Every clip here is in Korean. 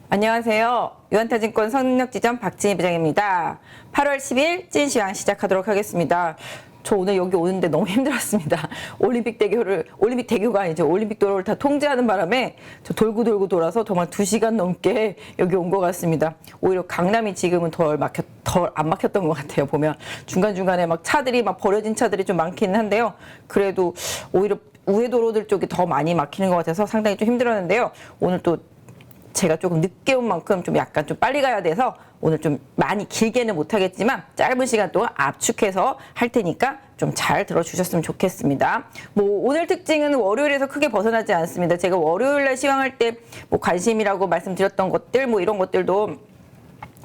안녕하세요. 유한타증권 성력지점 박진희 부장입니다. 8월 10일 찐시황 시작하도록 하겠습니다. 저 오늘 여기 오는데 너무 힘들었습니다. 올림픽 대교가 아니죠. 올림픽 도로를 다 통제하는 바람에 저 돌고 돌아서 정말 2시간 넘게 여기 온 것 같습니다. 오히려 강남이 지금은 덜 안 막혔던 것 같아요. 보면 중간중간에 막 차들이 막 버려진 차들이 좀 많기는 한데요. 그래도 오히려 우회 도로들 쪽이 더 많이 막히는 것 같아서 상당히 좀 힘들었는데요. 오늘 또 제가 조금 늦게 온 만큼 좀 약간 좀 빨리 가야 돼서 오늘 좀 많이 길게는 못하겠지만 짧은 시간 동안 압축해서 할 테니까 좀 잘 들어주셨으면 좋겠습니다. 뭐 오늘 특징은 월요일에서 크게 벗어나지 않습니다. 제가 월요일날 시황할 때 뭐 관심이라고 말씀드렸던 것들 뭐 이런 것들도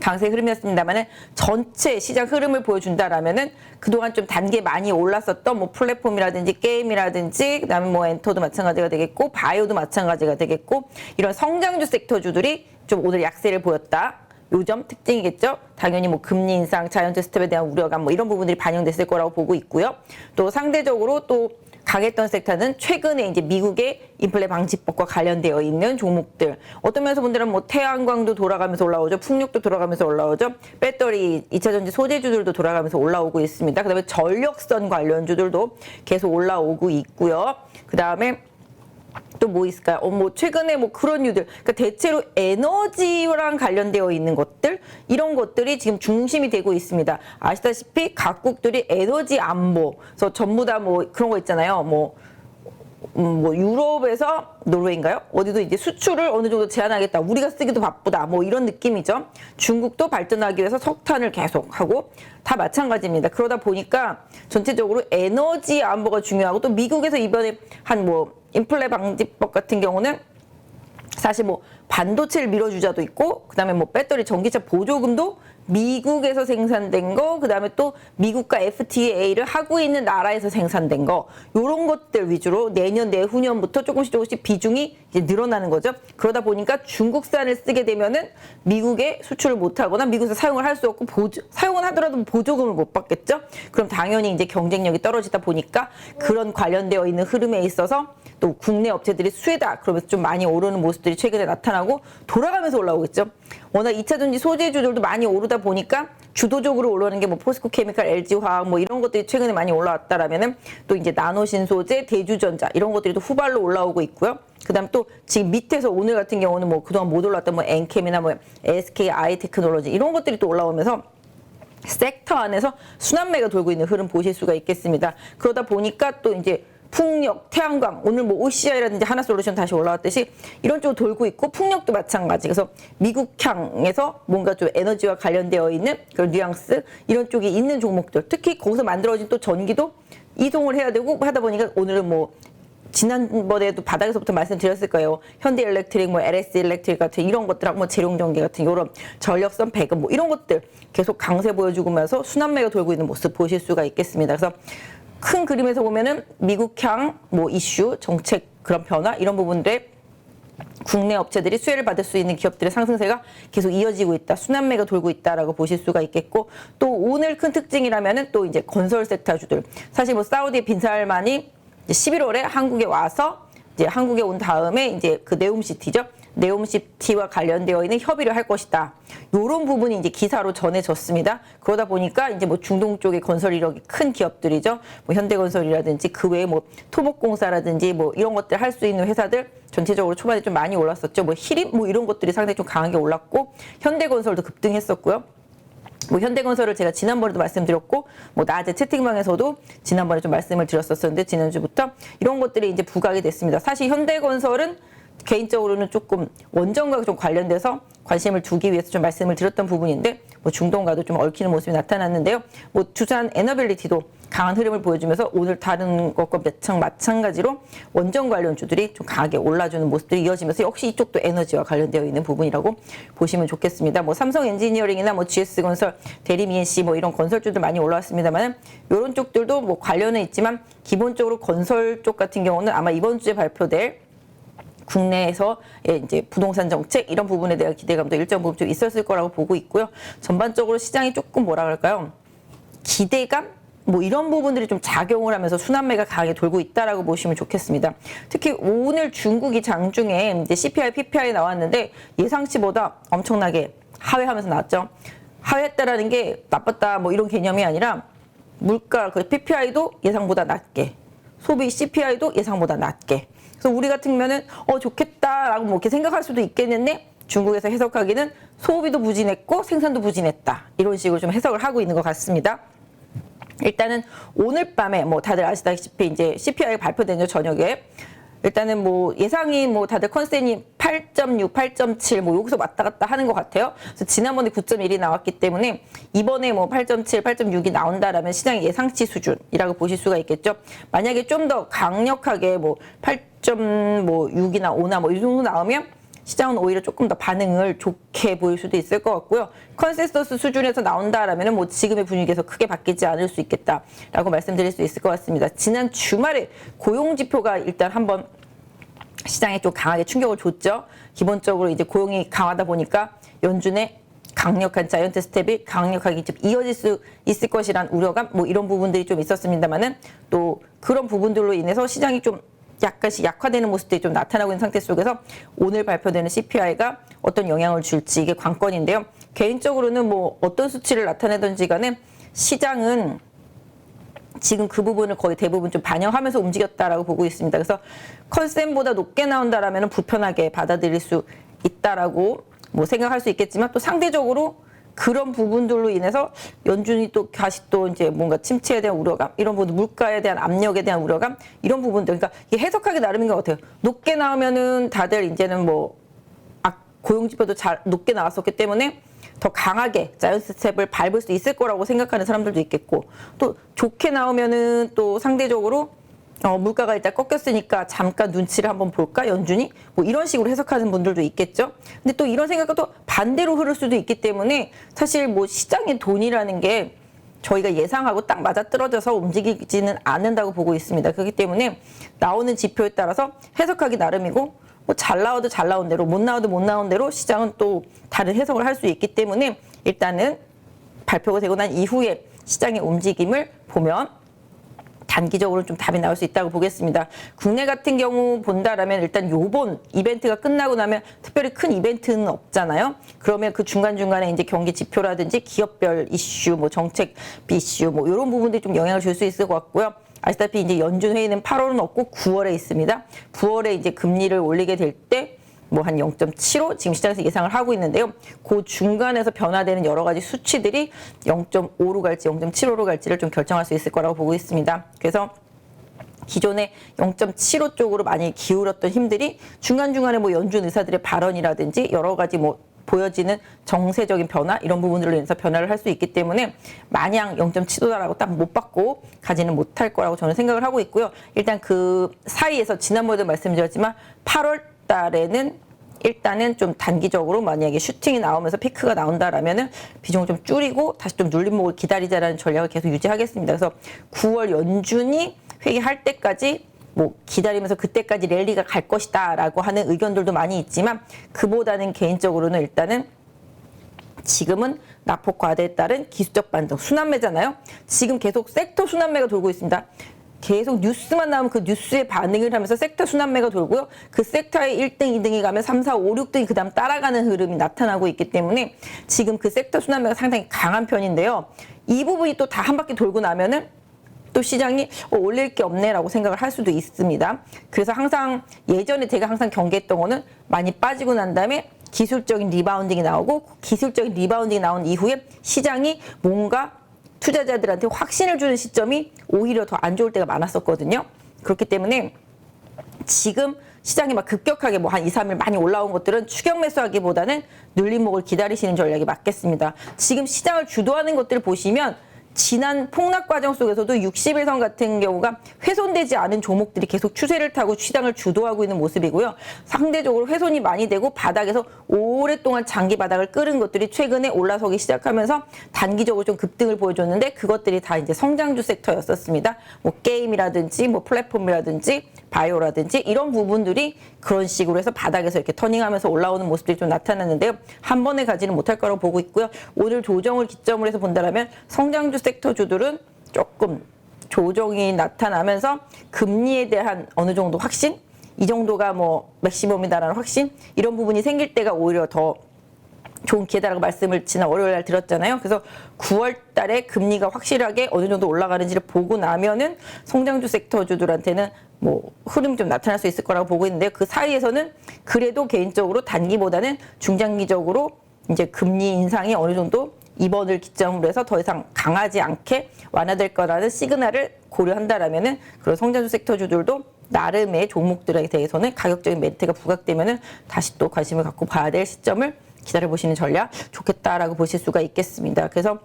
강세 흐름이었습니다만은 전체 시장 흐름을 보여준다라면은 그동안 좀 단계 많이 올랐었던 뭐 플랫폼이라든지 게임이라든지 그다음에 뭐 엔터도 마찬가지가 되겠고 바이오도 마찬가지가 되겠고 이런 성장주 섹터주들이 좀 오늘 약세를 보였다. 요점 특징이겠죠. 당연히 뭐 금리 인상, 자이언트 스텝에 대한 우려감 뭐 이런 부분들이 반영됐을 거라고 보고 있고요. 또 상대적으로 또 강했던 섹터는 최근에 이제 미국의 인플레 방지법과 관련되어 있는 종목들. 어떤 면에서 본다면 뭐 태양광도 돌아가면서 올라오죠. 풍력도 돌아가면서 올라오죠. 배터리, 2차전지 소재주들도 돌아가면서 올라오고 있습니다. 그다음에 전력선 관련주들도 계속 올라오고 있고요. 그다음에 또 뭐 있을까요? 뭐 최근에 뭐 그런 유들, 그러니까 대체로 에너지랑 관련되어 있는 것들 이런 것들이 지금 중심이 되고 있습니다. 아시다시피 각국들이 에너지 안보, 그래서 전부 다 뭐 그런 거 있잖아요. 뭐 유럽에서 노르웨이인가요? 어디도 이제 수출을 어느 정도 제한하겠다. 우리가 쓰기도 바쁘다. 뭐 이런 느낌이죠. 중국도 발전하기 위해서 석탄을 계속 하고 다 마찬가지입니다. 그러다 보니까 전체적으로 에너지 안보가 중요하고 또 미국에서 이번에 한 뭐 인플레 방지법 같은 경우는 사실 뭐 반도체를 밀어주자도 있고 그다음에 뭐 배터리 전기차 보조금도 미국에서 생산된 거, 그다음에 또 미국과 FTA를 하고 있는 나라에서 생산된 거, 요런 것들 위주로 내년 내후년부터 조금씩 비중이 이제 늘어나는 거죠. 그러다 보니까 중국산을 쓰게 되면은 미국에 수출을 못 하거나 미국에서 사용을 할 수 없고 사용은 하더라도 보조금을 못 받겠죠. 그럼 당연히 이제 경쟁력이 떨어지다 보니까 그런 관련되어 있는 흐름에 있어서 또 국내 업체들이 수혜다 그러면서 좀 많이 오르는 모습들이 최근에 나타나고 돌아가면서 올라오겠죠. 워낙 2차전지 소재주들도 많이 오르다 보니까 주도적으로 올라오는 게 뭐 포스코 케미칼, LG화학 뭐 이런 것들이 최근에 많이 올라왔다라면은 또 이제 나노신소재, 대주전자 이런 것들이 또 후발로 올라오고 있고요. 그다음 또 지금 밑에서 오늘 같은 경우는 뭐 그동안 못 올랐던 뭐 엔캠이나 뭐 SK 아이테크놀로지 이런 것들이 또 올라오면서 섹터 안에서 순환매가 돌고 있는 흐름 보실 수가 있겠습니다. 그러다 보니까 또 이제 풍력, 태양광, 오늘 뭐 OCI라든지 하나솔루션 다시 올라왔듯이 이런 쪽으로 돌고 있고 풍력도 마찬가지. 그래서 미국향에서 뭔가 좀 에너지와 관련되어 있는 그런 뉘앙스 이런 쪽이 있는 종목들 특히 거기서 만들어진 또 전기도 이동을 해야 되고 하다 보니까 오늘은 뭐 지난번에도 바닥에서부터 말씀드렸을 거예요. 현대일렉트릭, 뭐 LS일렉트릭 같은 이런 것들하고 뭐 재룡전기 같은 이런 전력선 배급 뭐 이런 것들 계속 강세 보여주면서 순환매가 돌고 있는 모습 보실 수가 있겠습니다. 그래서 큰 그림에서 보면은 미국향 뭐 이슈, 정책 그런 변화 이런 부분들에 국내 업체들이 수혜를 받을 수 있는 기업들의 상승세가 계속 이어지고 있다. 순환매가 돌고 있다라고 보실 수가 있겠고 또 오늘 큰 특징이라면은 또 이제 건설 섹터주들 사실 뭐 사우디 빈살만이 11월에 한국에 와서 이제 한국에 온 다음에 이제 그 네옴시티죠. 네옴시티와 관련되어 있는 협의를 할 것이다. 요런 부분이 이제 기사로 전해졌습니다. 그러다 보니까 이제 뭐 중동 쪽의 건설 이력이 큰 기업들이죠. 뭐 현대건설이라든지 그 외에 뭐 토목공사라든지 뭐 이런 것들 할 수 있는 회사들 전체적으로 초반에 좀 많이 올랐었죠. 뭐 히림 뭐 이런 것들이 상당히 좀 강하게 올랐고 현대건설도 급등했었고요. 뭐 현대건설을 제가 지난번에도 말씀드렸고 뭐 낮에 채팅방에서도 지난번에 좀 말씀을 드렸었는데 지난주부터 이런 것들이 이제 부각이 됐습니다. 사실 현대건설은 개인적으로는 조금 원전과 좀 관련돼서 관심을 두기 위해서 좀 말씀을 드렸던 부분인데 뭐 중동과도 좀 얽히는 모습이 나타났는데요. 뭐 두산 에너빌리티도 강한 흐름을 보여주면서 오늘 다른 것과 마찬가지로 원전 관련주들이 좀 강하게 올라주는 모습들이 이어지면서 역시 이쪽도 에너지와 관련되어 있는 부분이라고 보시면 좋겠습니다. 뭐 삼성 엔지니어링이나 뭐 GS건설, 대림ENC 뭐 이런 건설주들 많이 올라왔습니다만 이런 쪽들도 뭐 관련은 있지만 기본적으로 건설 쪽 같은 경우는 아마 이번 주에 발표될 국내에서의 이제 부동산 정책 이런 부분에 대한 기대감도 일정 부분 좀 있었을 거라고 보고 있고요. 전반적으로 시장이 조금 뭐라 그럴까요? 기대감? 뭐 이런 부분들이 좀 작용을 하면서 순환매가 강하게 돌고 있다라고 보시면 좋겠습니다. 특히 오늘 중국이 장중에 이제 CPI, PPI 나왔는데 예상치보다 엄청나게 하회하면서 나왔죠. 하회했다라는 게 나빴다 뭐 이런 개념이 아니라 물가 그 PPI도 예상보다 낮게, 소비 CPI도 예상보다 낮게. 그래서 우리 같으면은 좋겠다라고 뭐 이렇게 생각할 수도 있겠는데 중국에서 해석하기는 소비도 부진했고 생산도 부진했다 이런 식으로 좀 해석을 하고 있는 것 같습니다. 일단은 오늘 밤에 뭐 다들 아시다시피 이제 CPI 발표되죠, 저녁에. 일단은 뭐 예상이 뭐 다들 컨센이 8.6, 8.7 뭐 여기서 왔다 갔다 하는 것 같아요. 그래서 지난번에 9.1이 나왔기 때문에 이번에 뭐 8.7, 8.6이 나온다라면 시장의 예상치 수준이라고 보실 수가 있겠죠. 만약에 좀 더 강력하게 뭐 8.6이나 5나 뭐 이 정도 나오면 시장은 오히려 조금 더 반응을 좋게 보일 수도 있을 것 같고요. 컨센서스 수준에서 나온다라면 뭐 지금의 분위기에서 크게 바뀌지 않을 수 있겠다라고 말씀드릴 수 있을 것 같습니다. 지난 주말에 고용 지표가 일단 한번 시장에 좀 강하게 충격을 줬죠. 기본적으로 이제 고용이 강하다 보니까 연준의 강력한 자이언트 스텝이 강력하게 이어질 수 있을 것이란 우려감 뭐 이런 부분들이 좀 있었습니다만은 또 그런 부분들로 인해서 시장이 좀 약간씩 약화되는 모습들이 좀 나타나고 있는 상태 속에서 오늘 발표되는 CPI가 어떤 영향을 줄지 이게 관건인데요. 개인적으로는 뭐 어떤 수치를 나타내든지 간에 시장은 지금 그 부분을 거의 대부분 좀 반영하면서 움직였다라고 보고 있습니다. 그래서 컨센보다 높게 나온다라면 불편하게 받아들일 수 있다라고 뭐 생각할 수 있겠지만 또 상대적으로 그런 부분들로 인해서 연준이 또 다시 또 이제 뭔가 침체에 대한 우려감, 이런 부분, 물가에 대한 압력에 대한 우려감, 이런 부분들. 그러니까 이게 해석하기 나름인 것 같아요. 높게 나오면은 다들 이제는 뭐 고용지표도 잘 높게 나왔었기 때문에 더 강하게 자이언트 스텝을 밟을 수 있을 거라고 생각하는 사람들도 있겠고, 또 좋게 나오면은 또 상대적으로 물가가 일단 꺾였으니까 잠깐 눈치를 한번 볼까 연준이 뭐 이런 식으로 해석하는 분들도 있겠죠. 근데 또 이런 생각과 또 반대로 흐를 수도 있기 때문에 사실 뭐 시장의 돈이라는 게 저희가 예상하고 딱 맞아떨어져서 움직이지는 않는다고 보고 있습니다. 그렇기 때문에 나오는 지표에 따라서 해석하기 나름이고 뭐 잘 나와도 잘 나온 대로 못 나와도 못 나온 대로 시장은 또 다른 해석을 할 수 있기 때문에 일단은 발표가 되고 난 이후에 시장의 움직임을 보면 단기적으로 좀 답이 나올 수 있다고 보겠습니다. 국내 같은 경우 본다라면 일단 요번 이벤트가 끝나고 나면 특별히 큰 이벤트는 없잖아요. 그러면 그 중간중간에 이제 경기 지표라든지 기업별 이슈, 뭐 정책 이슈, 뭐 이런 부분들이 좀 영향을 줄 수 있을 것 같고요. 아시다시피 이제 연준 회의는 8월은 없고 9월에 있습니다. 9월에 이제 금리를 올리게 될 때 뭐 한 0.75 지금 시장에서 예상을 하고 있는데요. 그 중간에서 변화되는 여러 가지 수치들이 0.5로 갈지 0.75로 갈지를 좀 결정할 수 있을 거라고 보고 있습니다. 그래서 기존에 0.75 쪽으로 많이 기울었던 힘들이 중간중간에 뭐 연준 의사들의 발언이라든지 여러 가지 뭐 보여지는 정세적인 변화 이런 부분들로 인해서 변화를 할 수 있기 때문에 마냥 0.75다라고 딱 못 받고 가지는 못할 거라고 저는 생각을 하고 있고요. 일단 그 사이에서 지난번에도 말씀드렸지만 8월 달에는 일단은 좀 단기적으로 만약에 슈팅이 나오면서 피크가 나온다라면은 비중을 좀 줄이고 다시 좀 눌림목을 기다리자라는 전략을 계속 유지하겠습니다. 그래서 9월 연준이 회의할 때까지 뭐 기다리면서 그때까지 랠리가 갈 것이다라고 하는 의견들도 많이 있지만 그보다는 개인적으로는 일단은 지금은 낙폭 과대에 따른 기술적 반등, 순환매잖아요. 지금 계속 섹터 순환매가 돌고 있습니다. 계속 뉴스만 나오면 그 뉴스에 반응을 하면서 섹터 순환매가 돌고요. 그 섹터의 1등, 2등이 가면 3, 4, 5, 6등이 그 다음 따라가는 흐름이 나타나고 있기 때문에 지금 그 섹터 순환매가 상당히 강한 편인데요. 이 부분이 또 다 한 바퀴 돌고 나면은 또 시장이 올릴 게 없네라고 생각을 할 수도 있습니다. 그래서 항상 예전에 제가 항상 경계했던 거는 많이 빠지고 난 다음에 기술적인 리바운딩이 나오고 기술적인 리바운딩이 나온 이후에 시장이 뭔가 투자자들한테 확신을 주는 시점이 오히려 더 안 좋을 때가 많았었거든요. 그렇기 때문에 지금 시장이 막 급격하게 뭐 한 2, 3일 많이 올라온 것들은 추격 매수하기보다는 눌림목을 기다리시는 전략이 맞겠습니다. 지금 시장을 주도하는 것들을 보시면 지난 폭락 과정 속에서도 60일선 같은 경우가 훼손되지 않은 종목들이 계속 추세를 타고 시장을 주도하고 있는 모습이고요. 상대적으로 훼손이 많이 되고 바닥에서 오랫동안 장기 바닥을 끌은 것들이 최근에 올라서기 시작하면서 단기적으로 좀 급등을 보여줬는데 그것들이 다 이제 성장주 섹터였었습니다. 뭐 게임이라든지 뭐 플랫폼이라든지 바이오라든지 이런 부분들이 그런 식으로 해서 바닥에서 이렇게 터닝하면서 올라오는 모습들이 좀 나타났는데요. 한 번에 가지는 못할 거라고 보고 있고요. 오늘 조정을 기점으로 해서 본다면 성장주 섹터주들은 조금 조정이 나타나면서 금리에 대한 어느 정도 확신, 이 정도가 뭐 맥시멈이다라는 확신, 이런 부분이 생길 때가 오히려 더 좋은 기회다라고 말씀을 지난 월요일 날 드렸잖아요. 그래서 9월 달에 금리가 확실하게 어느 정도 올라가는지를 보고 나면은 성장주 섹터주들한테는 뭐 흐름이 좀 나타날 수 있을 거라고 보고 있는데, 그 사이에서는 그래도 개인적으로 단기보다는 중장기적으로 이제 금리 인상이 어느 정도 이번을 기점으로 해서 더 이상 강하지 않게 완화될 거라는 시그널을 고려한다라면은 그런 성장주 섹터주들도 나름의 종목들에 대해서는 가격적인 멘트가 부각되면은 다시 또 관심을 갖고 봐야 될 시점을 기다려보시는 전략 좋겠다라고 보실 수가 있겠습니다. 그래서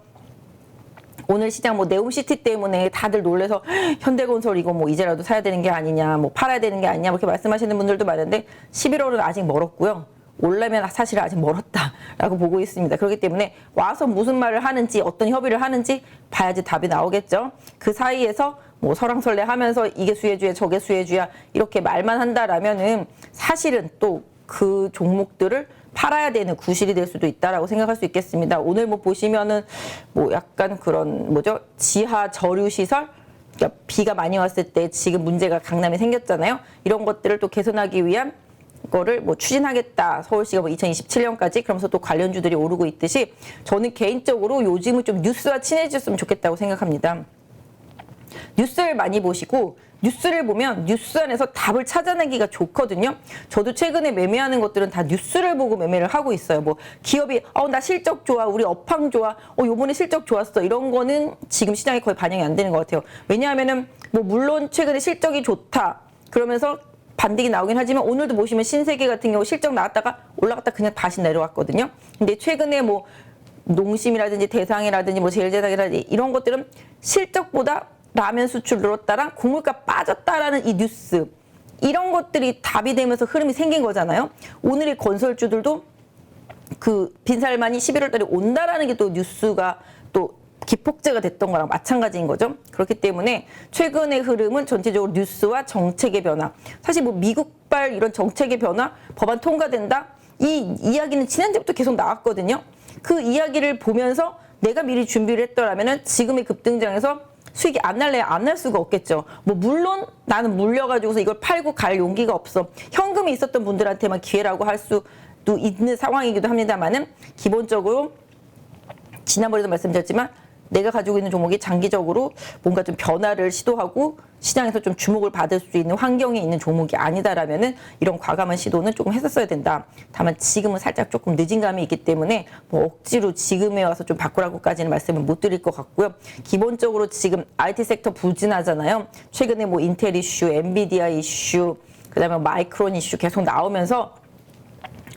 오늘 시장 뭐 네옴시티 때문에 다들 놀래서 현대건설 이거 뭐 이제라도 사야 되는 게 아니냐, 뭐 팔아야 되는 게 아니냐, 그렇게 말씀하시는 분들도 많은데 11월은 아직 멀었고요. 올라면 사실 아직 멀었다라고 보고 있습니다. 그렇기 때문에 와서 무슨 말을 하는지, 어떤 협의를 하는지 봐야지 답이 나오겠죠. 그 사이에서 뭐 설왕설래 하면서 이게 수혜주야 저게 수혜주야 이렇게 말만 한다라면은 사실은 또 그 종목들을 팔아야 되는 구실이 될 수도 있다라고 생각할 수 있겠습니다. 오늘 뭐 보시면은 뭐 약간 그런 뭐죠? 지하 저류 시설, 그러니까 비가 많이 왔을 때 지금 문제가 강남에 생겼잖아요. 이런 것들을 또 개선하기 위한 거를 뭐 추진하겠다. 서울시가 뭐 2027년까지 그러면서 또 관련주들이 오르고 있듯이 저는 개인적으로 요즘은 좀 뉴스와 친해졌으면 좋겠다고 생각합니다. 뉴스를 많이 보시고 뉴스를 보면 뉴스 안에서 답을 찾아내기가 좋거든요. 저도 최근에 매매하는 것들은 다 뉴스를 보고 매매를 하고 있어요. 뭐 기업이 나 실적 좋아, 우리 업황 좋아, 요번에 실적 좋았어, 이런 거는 지금 시장에 거의 반영이 안 되는 것 같아요. 왜냐하면은 뭐 물론 최근에 실적이 좋다 그러면서 반등이 나오긴 하지만 오늘도 보시면 신세계 같은 경우 실적 나왔다가 올라갔다 그냥 다시 내려왔거든요. 근데 최근에 뭐 농심이라든지 대상이라든지 뭐 제일제당이라든지 이런 것들은 실적보다 라면 수출 늘었다랑 곡물가 빠졌다라는 이 뉴스, 이런 것들이 답이 되면서 흐름이 생긴 거잖아요. 오늘의 건설주들도 그 빈살만이 11월 달에 온다라는 게 또 뉴스가 또 기폭제가 됐던 거랑 마찬가지인 거죠. 그렇기 때문에 최근의 흐름은 전체적으로 뉴스와 정책의 변화, 사실 뭐 미국발 이런 정책의 변화, 법안 통과된다, 이 이야기는 지난주부터 계속 나왔거든요. 그 이야기를 보면서 내가 미리 준비를 했더라면은 지금의 급등장에서 수익이 안 날래야 안 날 수가 없겠죠. 뭐 물론 나는 물려가지고서 이걸 팔고 갈 용기가 없어, 현금이 있었던 분들한테만 기회라고 할 수도 있는 상황이기도 합니다만은, 기본적으로 지난번에도 말씀드렸지만 내가 가지고 있는 종목이 장기적으로 뭔가 좀 변화를 시도하고 시장에서 좀 주목을 받을 수 있는 환경에 있는 종목이 아니다라면은 이런 과감한 시도는 조금 했었어야 된다. 다만 지금은 살짝 조금 늦은 감이 있기 때문에 뭐 억지로 지금에 와서 좀 바꾸라고까지는 말씀을 못 드릴 것 같고요. 기본적으로 지금 IT 섹터 부진하잖아요. 최근에 뭐 인텔 이슈, 엔비디아 이슈, 그다음에 마이크론 이슈 계속 나오면서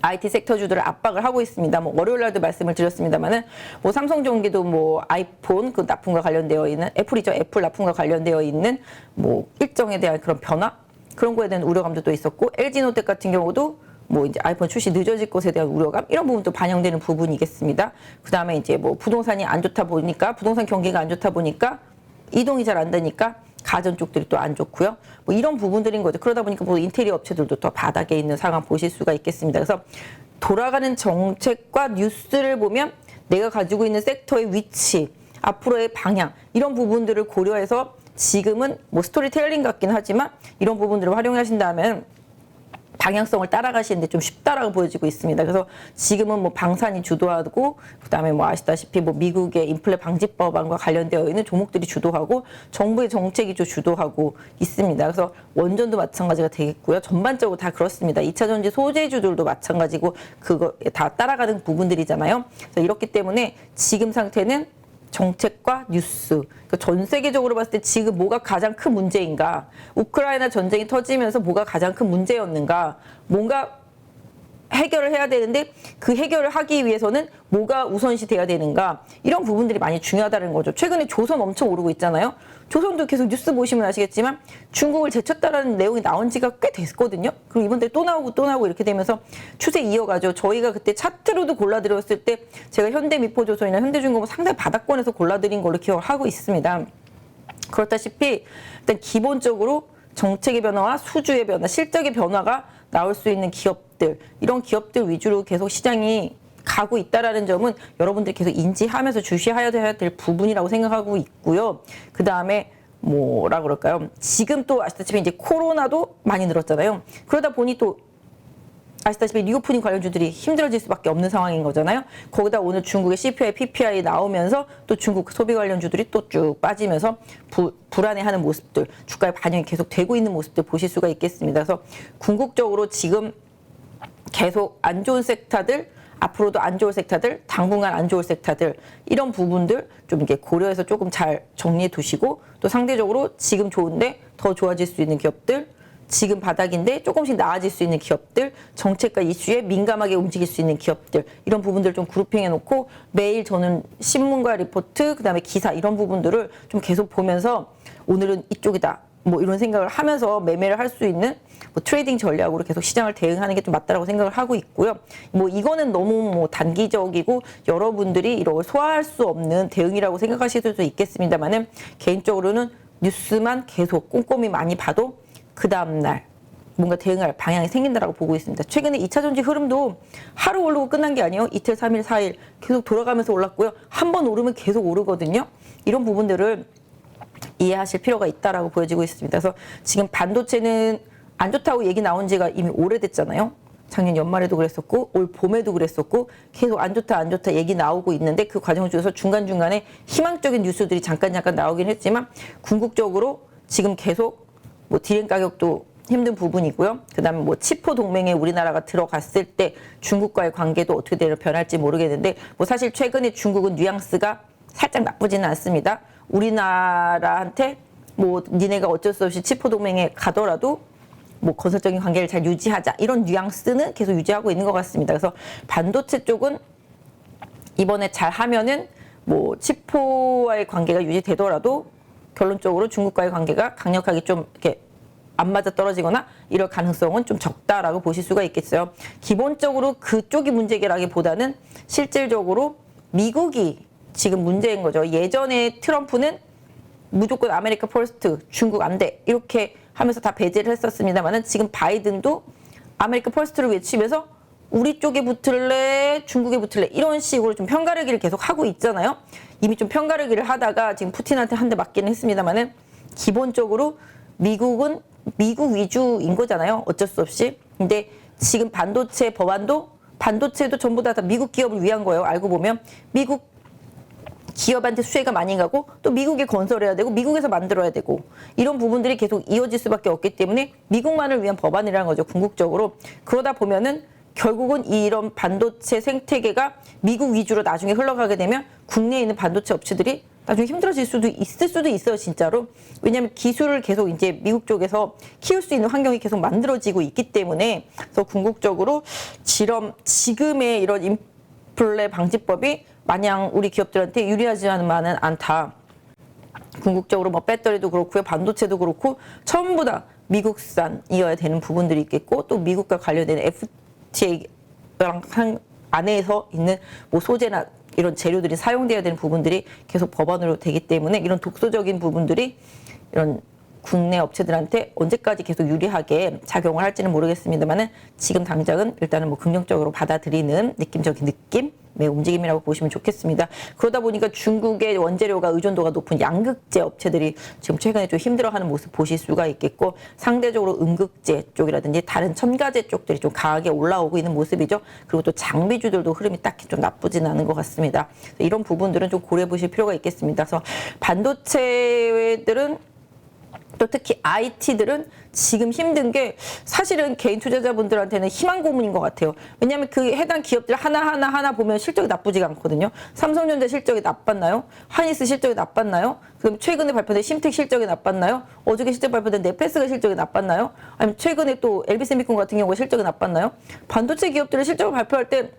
IT 섹터주들을 압박을 하고 있습니다. 뭐 월요일 날도 말씀을 드렸습니다만은 뭐 삼성전기도 뭐 아이폰 그 납품과 관련되어 있는, 애플이죠, 애플 납품과 관련되어 있는 뭐 일정에 대한 그런 변화, 그런 거에 대한 우려감도 또 있었고, LG노텍 같은 경우도 뭐 이제 아이폰 출시 늦어질 것에 대한 우려감, 이런 부분도 반영되는 부분이겠습니다. 그 다음에 이제 뭐 부동산이 안 좋다 보니까, 부동산 경기가 안 좋다 보니까 이동이 잘 안 되니까 가전 쪽들이 또 안 좋고요. 뭐 이런 부분들인 거죠. 그러다 보니까 뭐 인테리어 업체들도 더 바닥에 있는 상황 보실 수가 있겠습니다. 그래서 돌아가는 정책과 뉴스를 보면 내가 가지고 있는 섹터의 위치, 앞으로의 방향, 이런 부분들을 고려해서 지금은 뭐 스토리텔링 같긴 하지만 이런 부분들을 활용하신다면 방향성을 따라가시는데 좀 쉽다라고 보여지고 있습니다. 그래서 지금은 뭐 방산이 주도하고, 그다음에 뭐 아시다시피 뭐 미국의 인플레 방지법안과 관련되어 있는 종목들이 주도하고, 정부의 정책이 좀 주도하고 있습니다. 그래서 원전도 마찬가지가 되겠고요. 전반적으로 다 그렇습니다. 2차 전지 소재주들도 마찬가지고 그거 다 따라가는 부분들이잖아요. 그래서 이렇기 때문에 지금 상태는 정책과 뉴스, 그러니까 전 세계적으로 봤을 때 지금 뭐가 가장 큰 문제인가, 우크라이나 전쟁이 터지면서 뭐가 가장 큰 문제였는가, 뭔가 해결을 해야 되는데 그 해결을 하기 위해서는 뭐가 우선시 돼야 되는가, 이런 부분들이 많이 중요하다는 거죠. 최근에 조선 엄청 오르고 있잖아요. 조선도 계속 뉴스 보시면 아시겠지만 중국을 제쳤다라는 내용이 나온 지가 꽤 됐거든요. 그리고 이번 달에 또 나오고 이렇게 되면서 추세 이어가죠. 저희가 그때 차트로도 골라드렸을 때 제가 현대미포조선이나 현대중공업 상당히 바닥권에서 골라드린 걸로 기억을 하고 있습니다. 그렇다시피 일단 기본적으로 정책의 변화와 수주의 변화, 실적의 변화가 나올 수 있는 기업들, 이런 기업들 위주로 계속 시장이 가고 있다라는 점은 여러분들이 계속 인지하면서 주시해야 될 부분이라고 생각하고 있고요. 그 다음에 뭐라 그럴까요? 지금 또 아시다시피 이제 코로나도 많이 늘었잖아요. 그러다 보니 또 아시다시피 리오프닝 관련주들이 힘들어질 수밖에 없는 상황인 거잖아요. 거기다 오늘 중국의 CPI, PPI 나오면서 또 중국 소비 관련주들이 또 쭉 빠지면서 불안해하는 모습들, 주가에 반영이 계속 되고 있는 모습들 보실 수가 있겠습니다. 그래서 궁극적으로 지금 계속 안 좋은 섹터들, 앞으로도 안 좋을 섹터들, 당분간 안 좋을 섹터들, 이런 부분들 좀 이렇게 고려해서 조금 잘 정리해 두시고, 또 상대적으로 지금 좋은데 더 좋아질 수 있는 기업들, 지금 바닥인데 조금씩 나아질 수 있는 기업들, 정책과 이슈에 민감하게 움직일 수 있는 기업들, 이런 부분들 좀 그룹핑해 놓고 매일 저는 신문과 리포트, 그다음에 기사 이런 부분들을 좀 계속 보면서 오늘은 이쪽이다, 뭐 이런 생각을 하면서 매매를 할 수 있는 뭐 트레이딩 전략으로 계속 시장을 대응하는 게 좀 맞다라고 생각을 하고 있고요. 뭐 이거는 너무 뭐 단기적이고 여러분들이 이런 걸 소화할 수 없는 대응이라고 생각하실 수도 있겠습니다만은, 개인적으로는 뉴스만 계속 꼼꼼히 많이 봐도 그 다음날 뭔가 대응할 방향이 생긴다라고 보고 있습니다. 최근에 2차 전지 흐름도 하루 오르고 끝난 게 아니에요. 이틀, 3일, 4일 계속 돌아가면서 올랐고요. 한 번 오르면 계속 오르거든요. 이런 부분들을 이해하실 필요가 있다라고 보여지고 있습니다. 그래서 지금 반도체는 안 좋다고 얘기 나온 지가 이미 오래됐잖아요. 작년 연말에도 그랬었고 올 봄에도 그랬었고 계속 안 좋다 얘기 나오고 있는데, 그 과정 중에서 중간중간에 희망적인 뉴스들이 잠깐 나오긴 했지만 궁극적으로 지금 계속 뭐 디램 가격도 힘든 부분이고요. 그다음에 뭐 치포 동맹에 우리나라가 들어갔을 때 중국과의 관계도 어떻게 변할지 모르겠는데, 뭐 사실 최근에 중국은 뉘앙스가 살짝 나쁘지는 않습니다. 우리나라한테 뭐 니네가 어쩔 수 없이 치포 동맹에 가더라도 뭐 건설적인 관계를 잘 유지하자, 이런 뉘앙스는 계속 유지하고 있는 것 같습니다. 그래서 반도체 쪽은 이번에 잘 하면은 뭐 치포와의 관계가 유지되더라도 결론적으로 중국과의 관계가 강력하게 좀 이렇게 안 맞아 떨어지거나 이럴 가능성은 좀 적다라고 보실 수가 있겠어요. 기본적으로 그쪽이 문제라기보다는 실질적으로 미국이 지금 문제인 거죠. 예전에 트럼프는 무조건 아메리카 퍼스트, 중국 안 돼, 이렇게 하면서 다 배제를 했었습니다만은, 지금 바이든도 아메리카 퍼스트를 외치면서 우리 쪽에 붙을래, 중국에 붙을래, 이런 식으로 좀 편가르기를 계속 하고 있잖아요. 이미 좀 편가르기를 하다가 지금 푸틴한테 한 대 맞기는 했습니다만은, 기본적으로 미국은 미국 위주인 거잖아요. 어쩔 수 없이. 근데 지금 반도체 법안도, 반도체도 전부 다 미국 기업을 위한 거예요. 알고 보면 미국 기업한테 수혜가 많이 가고, 또 미국에 건설해야 되고 미국에서 만들어야 되고, 이런 부분들이 계속 이어질 수밖에 없기 때문에 미국만을 위한 법안이라는 거죠. 궁극적으로. 그러다 보면은 결국은 이런 반도체 생태계가 미국 위주로 나중에 흘러가게 되면 국내에 있는 반도체 업체들이 나중에 힘들어질 수도 있을 수도 있어요, 진짜로. 왜냐하면 기술을 계속 이제 미국 쪽에서 키울 수 있는 환경이 계속 만들어지고 있기 때문에. 그래서 궁극적으로 지금의 이런 인플레 방지법이 마냥 우리 기업들한테 유리하지만은 않다. 궁극적으로 뭐 배터리도 그렇고요, 반도체도 그렇고 전부 다 미국산이어야 되는 부분들이 있겠고, 또 미국과 관련된 FTA랑 안에서 있는 뭐 소재나 이런 재료들이 사용되어야 되는 부분들이 계속 법안으로 되기 때문에, 이런 독소적인 부분들이 이런 국내 업체들한테 언제까지 계속 유리하게 작용을 할지는 모르겠습니다만은, 지금 당장은 일단은 뭐 긍정적으로 받아들이는 느낌적인 느낌의 움직임이라고 보시면 좋겠습니다. 그러다 보니까 중국의 원재료가 의존도가 높은 양극재 업체들이 지금 최근에 좀 힘들어하는 모습 보실 수가 있겠고, 상대적으로 음극재 쪽이라든지 다른 첨가재 쪽들이 좀 강하게 올라오고 있는 모습이죠. 그리고 또 장비주들도 흐름이 딱히 좀 나쁘지는 않은 것 같습니다. 이런 부분들은 좀 고려해 보실 필요가 있겠습니다. 그래서 반도체들은, 또 특히 IT들은 지금 힘든 게 사실은 개인 투자자분들한테는 희망 고문인 것 같아요. 왜냐하면 그 해당 기업들 하나 보면 실적이 나쁘지가 않거든요. 삼성전자 실적이 나빴나요? 하니스 실적이 나빴나요? 그럼 최근에 발표된 심텍 실적이 나빴나요? 어저께 실적 발표된 네페스가 실적이 나빴나요? 아니면 최근에 또 LB세미콘 같은 경우가 실적이 나빴나요? 반도체 기업들의 실적을 발표할 때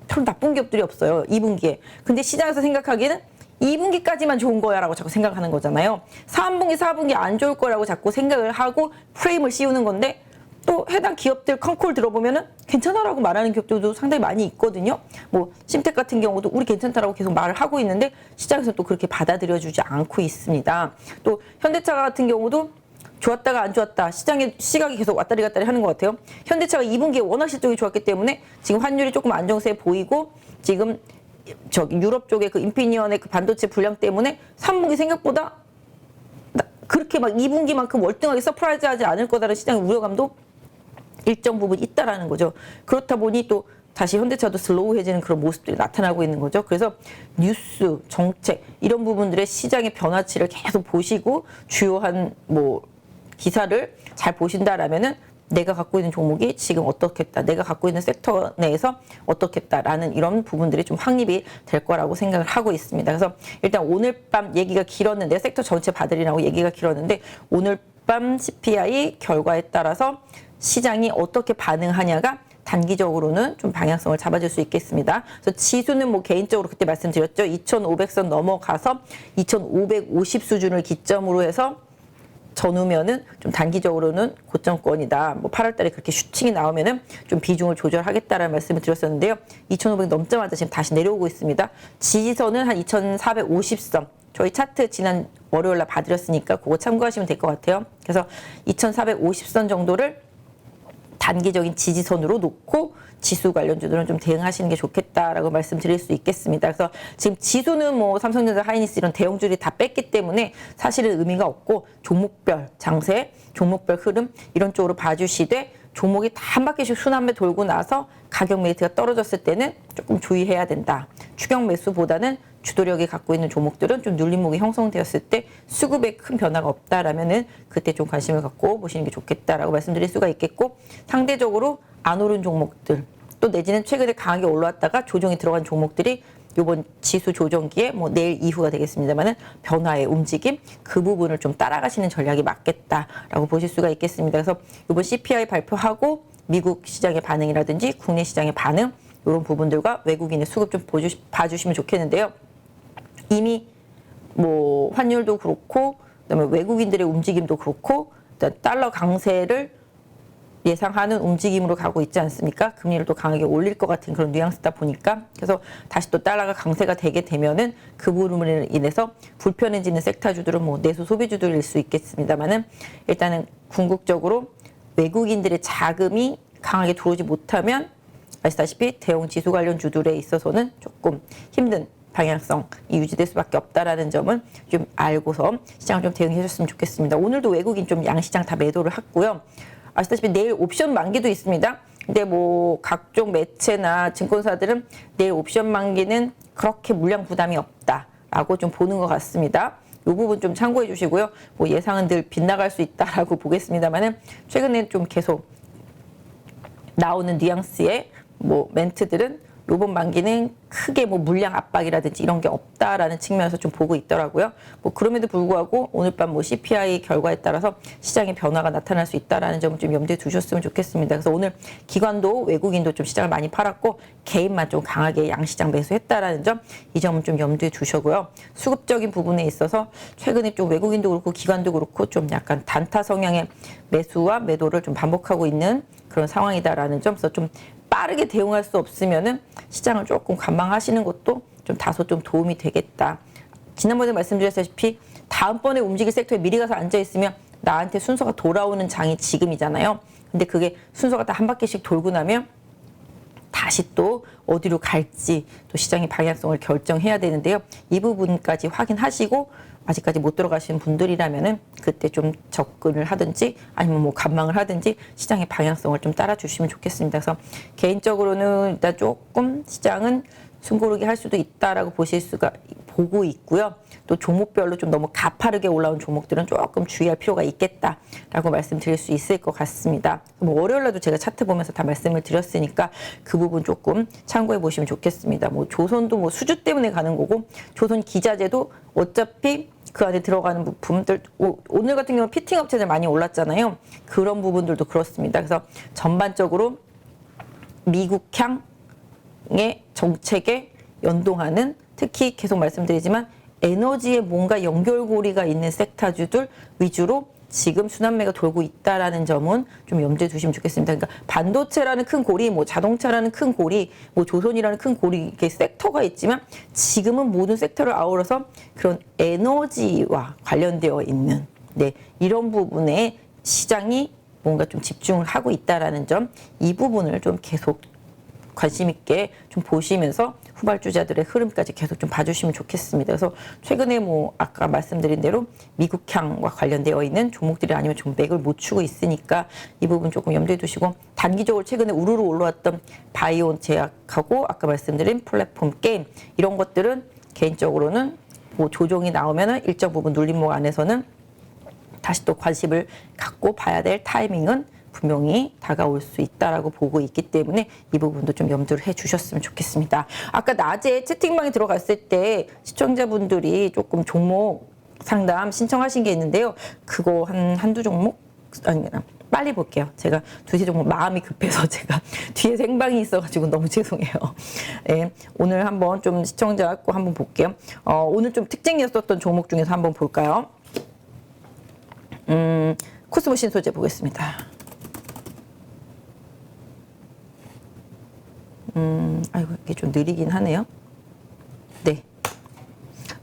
별로 나쁜 기업들이 없어요, 2분기에. 근데 시장에서 생각하기에는 2분기까지만 좋은 거야 라고 자꾸 생각하는 거잖아요. 3분기, 4분기 안 좋을 거라고 자꾸 생각을 하고 프레임을 씌우는 건데, 또 해당 기업들 컨콜 들어보면은 괜찮아라고 말하는 기업들도 상당히 많이 있거든요. 뭐 심텍 같은 경우도 우리 괜찮다라고 계속 말을 하고 있는데, 시장에서 또 그렇게 받아들여주지 않고 있습니다. 또 현대차 같은 경우도 좋았다가 안 좋았다, 시장의 시각이 계속 왔다리 갔다리 하는 것 같아요. 현대차가 2분기에 워낙 실적이 좋았기 때문에 지금 환율이 조금 안정세 보이고, 지금 저기 유럽 쪽에 그 인피니언의 그 반도체 불량 때문에 3분기 생각보다 그렇게 막 2분기만큼 월등하게 서프라이즈하지 않을 거다라는 시장의 우려감도 일정 부분 있다라는 거죠. 그렇다 보니 또 다시 현대차도 슬로우해지는 그런 모습들이 나타나고 있는 거죠. 그래서 뉴스, 정책 이런 부분들의 시장의 변화치를 계속 보시고 주요한 뭐 기사를 잘 보신다라면은 내가 갖고 있는 종목이 지금 어떻겠다, 내가 갖고 있는 섹터 내에서 어떻겠다라는 이런 부분들이 좀 확립이 될 거라고 생각을 하고 있습니다. 그래서 일단 오늘 밤 얘기가 길었는데 섹터 전체 받으리라고 얘기가 길었는데 오늘 밤 CPI 결과에 따라서 시장이 어떻게 반응하냐가 단기적으로는 좀 방향성을 잡아줄 수 있겠습니다. 그래서 지수는 뭐 개인적으로 그때 말씀드렸죠. 2,500선 넘어가서 2,550 수준을 기점으로 해서 전후면은 좀 단기적으로는 고점권이다. 뭐 8월 달에 그렇게 슈팅이 나오면은 좀 비중을 조절하겠다라는 말씀을 드렸었는데요. 2,500 넘자마자 지금 다시 내려오고 있습니다. 지지선은 한 2,450선. 저희 차트 지난 월요일 날 봐드렸으니까 그거 참고하시면 될 것 같아요. 그래서 2,450선 정도를 단기적인 지지선으로 놓고 지수 관련주들은 좀 대응하시는 게 좋겠다라고 말씀드릴 수 있겠습니다. 그래서 지금 지수는 뭐 삼성전자, 하이닉스 이런 대형주들이 다 뺐기 때문에 사실은 의미가 없고 종목별 장세, 종목별 흐름 이런 쪽으로 봐주시되 종목이 다 한 바퀴씩 순환매 돌고 나서 가격 메리트가 떨어졌을 때는 조금 주의해야 된다. 추격 매수보다는 주도력이 갖고 있는 종목들은 좀 눌림목이 형성되었을 때 수급에 큰 변화가 없다라면은 그때 좀 관심을 갖고 보시는 게 좋겠다라고 말씀드릴 수가 있겠고 상대적으로 안 오른 종목들 또 내지는 최근에 강하게 올라왔다가 조정이 들어간 종목들이 이번 지수 조정기에 뭐 내일 이후가 되겠습니다만은 변화의 움직임 그 부분을 좀 따라가시는 전략이 맞겠다라고 보실 수가 있겠습니다. 그래서 이번 CPI 발표하고 미국 시장의 반응이라든지 국내 시장의 반응 이런 부분들과 외국인의 수급 좀 봐주시면 좋겠는데요. 이미 뭐 환율도 그렇고 그다음에 외국인들의 움직임도 그렇고 달러 강세를 예상하는 움직임으로 가고 있지 않습니까? 금리를 또 강하게 올릴 것 같은 그런 뉘앙스다 보니까 그래서 다시 또 달러가 강세가 되게 되면은 그 부분으로 인해서 불편해지는 섹터주들은 뭐 내수 소비주들일 수 있겠습니다만은 일단은 궁극적으로 외국인들의 자금이 강하게 들어오지 못하면 아시다시피 대형 지수 관련 주들에 있어서는 조금 힘든 방향성이 유지될 수밖에 없다라는 점은 좀 알고서 시장을 좀 대응해 주셨으면 좋겠습니다. 오늘도 외국인 좀 양시장 다 매도를 했고요. 아시다시피 내일 옵션 만기도 있습니다. 근데 뭐 각종 매체나 증권사들은 내일 옵션 만기는 그렇게 물량 부담이 없다라고 좀 보는 것 같습니다. 이 부분 좀 참고해 주시고요. 뭐 예상은 늘 빗나갈 수 있다라고 보겠습니다만은 최근에 좀 계속 나오는 뉘앙스의 뭐 멘트들은 요번 만기는 크게 뭐 물량 압박이라든지 이런 게 없다라는 측면에서 좀 보고 있더라고요. 뭐 그럼에도 불구하고 오늘 밤 뭐 CPI 결과에 따라서 시장의 변화가 나타날 수 있다라는 점을 좀 염두에 두셨으면 좋겠습니다. 그래서 오늘 기관도 외국인도 좀 시장을 많이 팔았고 개인만 좀 강하게 양시장 매수했다라는 점, 이 점은 좀 염두에 두셔고요. 수급적인 부분에 있어서 최근에 좀 외국인도 그렇고 기관도 그렇고 좀 약간 단타 성향의 매수와 매도를 좀 반복하고 있는 그런 상황이다라는 점, 그래서 좀 빠르게 대응할 수 없으면은 시장을 조금 관망하시는 것도 좀 다소 좀 도움이 되겠다. 지난번에 말씀드렸다시피 다음번에 움직일 섹터에 미리 가서 앉아 있으면 나한테 순서가 돌아오는 장이 지금이잖아요. 근데 그게 순서가 다 한 바퀴씩 돌고 나면 다시 또 어디로 갈지 또 시장의 방향성을 결정해야 되는데요. 이 부분까지 확인하시고 아직까지 못 들어가신 분들이라면은 그때 좀 접근을 하든지 아니면 뭐 관망을 하든지 시장의 방향성을 좀 따라주시면 좋겠습니다. 그래서 개인적으로는 일단 조금 시장은 숨고르기 할 수도 있다라고 보실 수가 보고 있고요. 또 종목별로 좀 너무 가파르게 올라온 종목들은 조금 주의할 필요가 있겠다라고 말씀드릴 수 있을 것 같습니다. 뭐 월요일날도 제가 차트 보면서 다 말씀을 드렸으니까 그 부분 조금 참고해 보시면 좋겠습니다. 뭐 조선도 뭐 수주 때문에 가는 거고 조선 기자재도 어차피 그 안에 들어가는 부품들 오늘 같은 경우 피팅 업체들 많이 올랐잖아요. 그런 부분들도 그렇습니다. 그래서 전반적으로 미국향의 정책에 연동하는 특히 계속 말씀드리지만 에너지에 뭔가 연결고리가 있는 섹터주들 위주로 지금 순환매가 돌고 있다라는 점은 좀 염두에 두시면 좋겠습니다. 그러니까 반도체라는 큰 고리, 뭐 자동차라는 큰 고리, 뭐 조선이라는 큰 고리 이렇게 섹터가 있지만 지금은 모든 섹터를 아우러서 그런 에너지와 관련되어 있는 이런 부분에 시장이 뭔가 좀 집중을 하고 있다라는 점, 이 부분을 좀 계속 관심 있게 좀 보시면서 후발주자들의 흐름까지 계속 좀 봐주시면 좋겠습니다. 그래서 최근에 뭐 아까 말씀드린 대로 미국향과 관련되어 있는 종목들이 아니면 좀 맥을 못 추고 있으니까 이 부분 조금 염두에 두시고, 단기적으로 최근에 우르르 올라왔던 바이오 제약하고 아까 말씀드린 플랫폼 게임, 이런 것들은 개인적으로는 뭐 조정이 나오면은 일정 부분 눌림목 안에서는 다시 또 관심을 갖고 봐야 될 타이밍은 분명히 다가올 수 있다라고 보고 있기 때문에 이 부분도 좀 염두를 해 주셨으면 좋겠습니다. 아까 낮에 채팅방에 들어갔을 때 시청자분들이 조금 종목 상담 신청하신 게 있는데요. 그거 한두 종목? 아니, 빨리 볼게요. 제가 두세 종목 마음이 급해서 제가 뒤에 생방이 있어가지고 너무 죄송해요. 네, 오늘 한번 좀 시청자 거 한번 볼게요. 오늘 좀 특징이었었던 종목 중에서 한번 볼까요? 코스모 신소재 보겠습니다. 아이고, 이게 좀 느리긴 하네요. 네.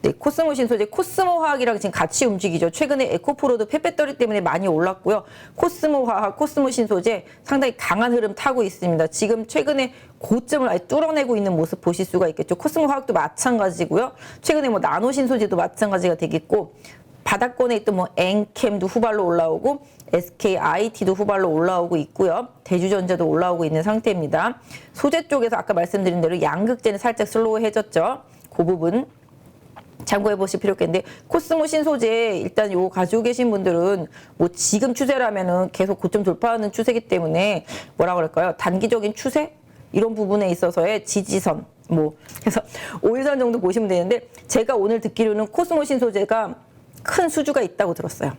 네, 코스모 신소재, 코스모 화학이랑 지금 같이 움직이죠. 최근에 에코프로도 폐배터리 때문에 많이 올랐고요. 코스모 화학, 코스모 신소재 상당히 강한 흐름 타고 있습니다. 지금 최근에 고점을 아예 뚫어내고 있는 모습 보실 수가 있겠죠. 코스모 화학도 마찬가지고요. 최근에 뭐 나노 신소재도 마찬가지가 되겠고, 바닥권에 있던 뭐 엔캠도 후발로 올라오고 SKIT도 후발로 올라오고 있고요. 대주전자도 올라오고 있는 상태입니다. 소재 쪽에서 아까 말씀드린 대로 양극재는 살짝 슬로우해졌죠. 그 부분 참고해 보실 필요가 있는데, 코스모 신소재 일단 요거 가지고 계신 분들은 뭐 지금 추세라면은 계속 고점 돌파하는 추세이기 때문에 뭐라 그럴까요? 단기적인 추세? 이런 부분에 있어서의 지지선, 뭐 그래서 5일선 정도 보시면 되는데, 제가 오늘 듣기로는 코스모 신소재가 큰 수주가 있다고 들었어요.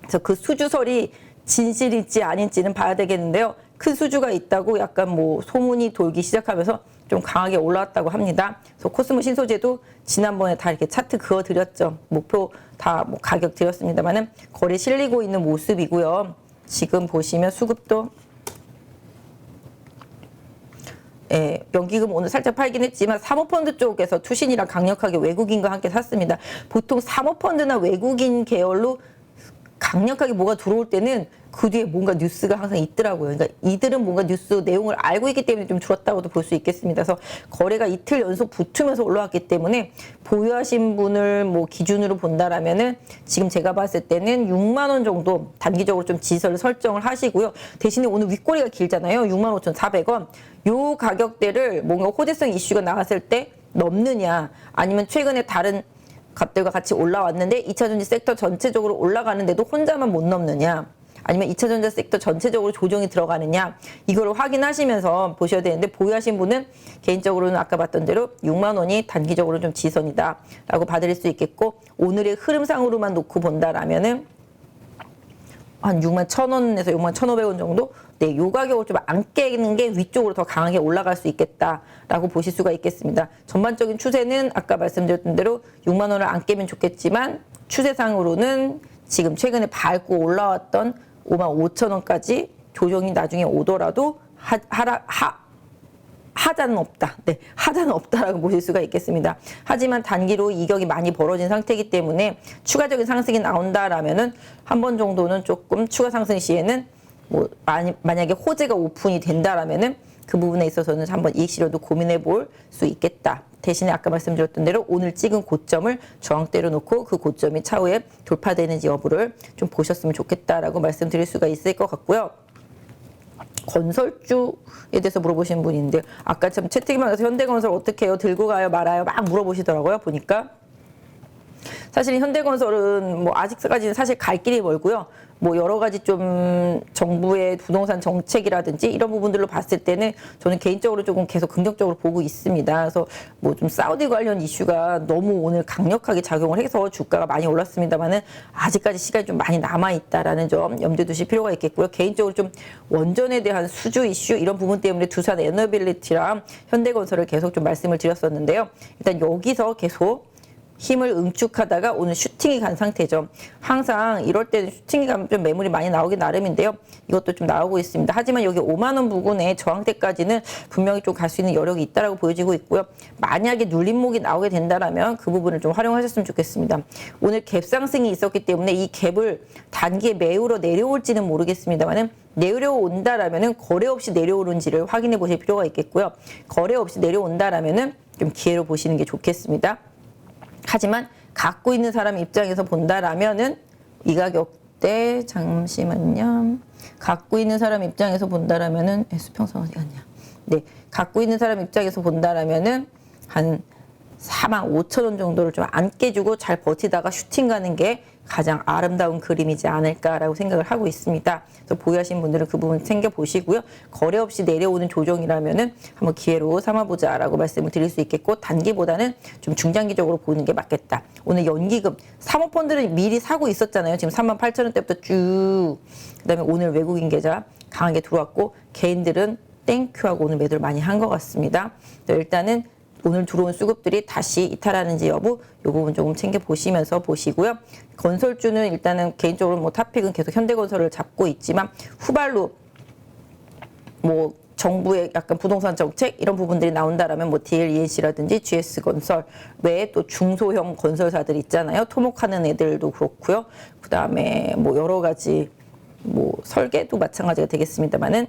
그래서 그 수주설이 진실일지 아닌지는 봐야 되겠는데요. 큰 수주가 있다고 약간 뭐 소문이 돌기 시작하면서 좀 강하게 올라왔다고 합니다. 그래서 코스모 신소재도 지난번에 다 이렇게 차트 그어드렸죠. 목표 다 뭐 가격 드렸습니다만은 거래 실리고 있는 모습이고요. 지금 보시면 수급도 예, 연기금 오늘 살짝 팔긴 했지만 사모펀드 쪽에서 투신이랑 강력하게 외국인과 함께 샀습니다. 보통 사모펀드나 외국인 계열로 강력하게 뭐가 들어올 때는 그 뒤에 뭔가 뉴스가 항상 있더라고요. 그러니까 이들은 뭔가 뉴스 내용을 알고 있기 때문에 좀 줄었다고도 볼 수 있겠습니다. 그래서 거래가 이틀 연속 붙으면서 올라왔기 때문에 보유하신 분을 뭐 기준으로 본다라면은 지금 제가 봤을 때는 6만 원 정도 단기적으로 좀 지지선을 설정을 하시고요. 대신에 오늘 윗꼬리가 길잖아요. 65,400원. 요 가격대를 뭔가 호재성 이슈가 나왔을 때 넘느냐, 아니면 최근에 다른 값들과 같이 올라왔는데 2차전지 섹터 전체적으로 올라가는데도 혼자만 못 넘느냐, 아니면 2차전지 섹터 전체적으로 조정이 들어가느냐, 이거를 확인하시면서 보셔야 되는데, 보유하신 분은 개인적으로는 아까 봤던 대로 6만 원이 단기적으로 좀 지선이다 라고 봐드릴 수 있겠고, 오늘의 흐름상으로만 놓고 본다라면은 한 6만 1,000원에서 6만 1,500원 정도? 네, 요 가격을 좀 안 깨는 게 위쪽으로 더 강하게 올라갈 수 있겠다라고 보실 수가 있겠습니다. 전반적인 추세는 아까 말씀드렸던 대로 6만 원을 안 깨면 좋겠지만, 추세상으로는 지금 최근에 밟고 올라왔던 5만 5천 원까지 조정이 나중에 오더라도 하자는 없다. 네, 하자는 없다라고 보실 수가 있겠습니다. 하지만 단기로 이격이 많이 벌어진 상태이기 때문에 추가적인 상승이 나온다라면은 한 번 정도는 조금 추가 상승 시에는 뭐 만약에 호재가 오픈이 된다라면은 그 부분에 있어서는 한번 이익 실현도 고민해 볼 수 있겠다. 대신에 아까 말씀드렸던 대로 오늘 찍은 고점을 저항대로 놓고 그 고점이 차후에 돌파되는지 여부를 좀 보셨으면 좋겠다라고 말씀드릴 수가 있을 것 같고요. 건설주에 대해서 물어보신 분이 있는데, 아까 참 채팅방에서 현대건설 어떻게 해요? 들고 가요? 말아요? 막 물어보시더라고요. 보니까 사실 현대건설은 뭐 아직까지는 사실 갈 길이 멀고요. 뭐 여러 가지 좀 정부의 부동산 정책이라든지 이런 부분들로 봤을 때는 저는 개인적으로 조금 계속 긍정적으로 보고 있습니다. 그래서 뭐 좀 사우디 관련 이슈가 너무 오늘 강력하게 작용을 해서 주가가 많이 올랐습니다만은 아직까지 시간이 좀 많이 남아 있다라는 점 염두에 두실 필요가 있겠고요. 개인적으로 좀 원전에 대한 수주 이슈 이런 부분 때문에 두산 에너빌리티랑 현대건설을 계속 좀 말씀을 드렸었는데요. 일단 여기서 계속 힘을 응축하다가 오늘 슈팅이 간 상태죠. 항상 이럴 때는 슈팅이 가면 좀 매물이 많이 나오기 나름인데요. 이것도 좀 나오고 있습니다. 하지만 여기 5만 원 부근에 저항대까지는 분명히 좀 갈 수 있는 여력이 있다라고 보여지고 있고요. 만약에 눌림목이 나오게 된다라면 그 부분을 좀 활용하셨으면 좋겠습니다. 오늘 갭 상승이 있었기 때문에 이 갭을 단기에 매우러 내려올지는 모르겠습니다만은 내려온다라면은 거래 없이 내려오는지를 확인해 보실 필요가 있겠고요. 거래 없이 내려온다라면은 좀 기회로 보시는 게 좋겠습니다. 하지만 갖고 있는 사람 입장에서 본다라면은 이 가격대 잠시만요. 갖고 있는 사람 입장에서 본다라면은 수평선 어디 갔냐? 네, 갖고 있는 사람 입장에서 본다라면은 한 45,000원 정도를 좀 안 깨주고 잘 버티다가 슈팅 가는 게 가장 아름다운 그림이지 않을까라고 생각을 하고 있습니다. 그래서 보유하신 분들은 그 부분 챙겨보시고요. 거래 없이 내려오는 조정이라면은 한번 기회로 삼아보자라고 말씀을 드릴 수 있겠고, 단기보다는 좀 중장기적으로 보는 게 맞겠다. 오늘 연기금, 사모펀드는 미리 사고 있었잖아요. 지금 38,000원대부터 쭉. 그다음에 오늘 외국인 계좌 강하게 들어왔고, 개인들은 땡큐하고 오늘 매도를 많이 한 것 같습니다. 일단은 오늘 들어온 수급들이 다시 이탈하는지 여부 이 부분 조금 챙겨보시면서 보시고요. 건설주는 일단은 개인적으로 뭐 탑픽은 계속 현대건설을 잡고 있지만 후발로 뭐 정부의 약간 부동산 정책 이런 부분들이 나온다라면 뭐 DLENC라든지 GS건설 외에 또 중소형 건설사들 있잖아요. 토목하는 애들도 그렇고요. 그다음에 뭐 여러 가지 뭐 설계도 마찬가지가 되겠습니다만은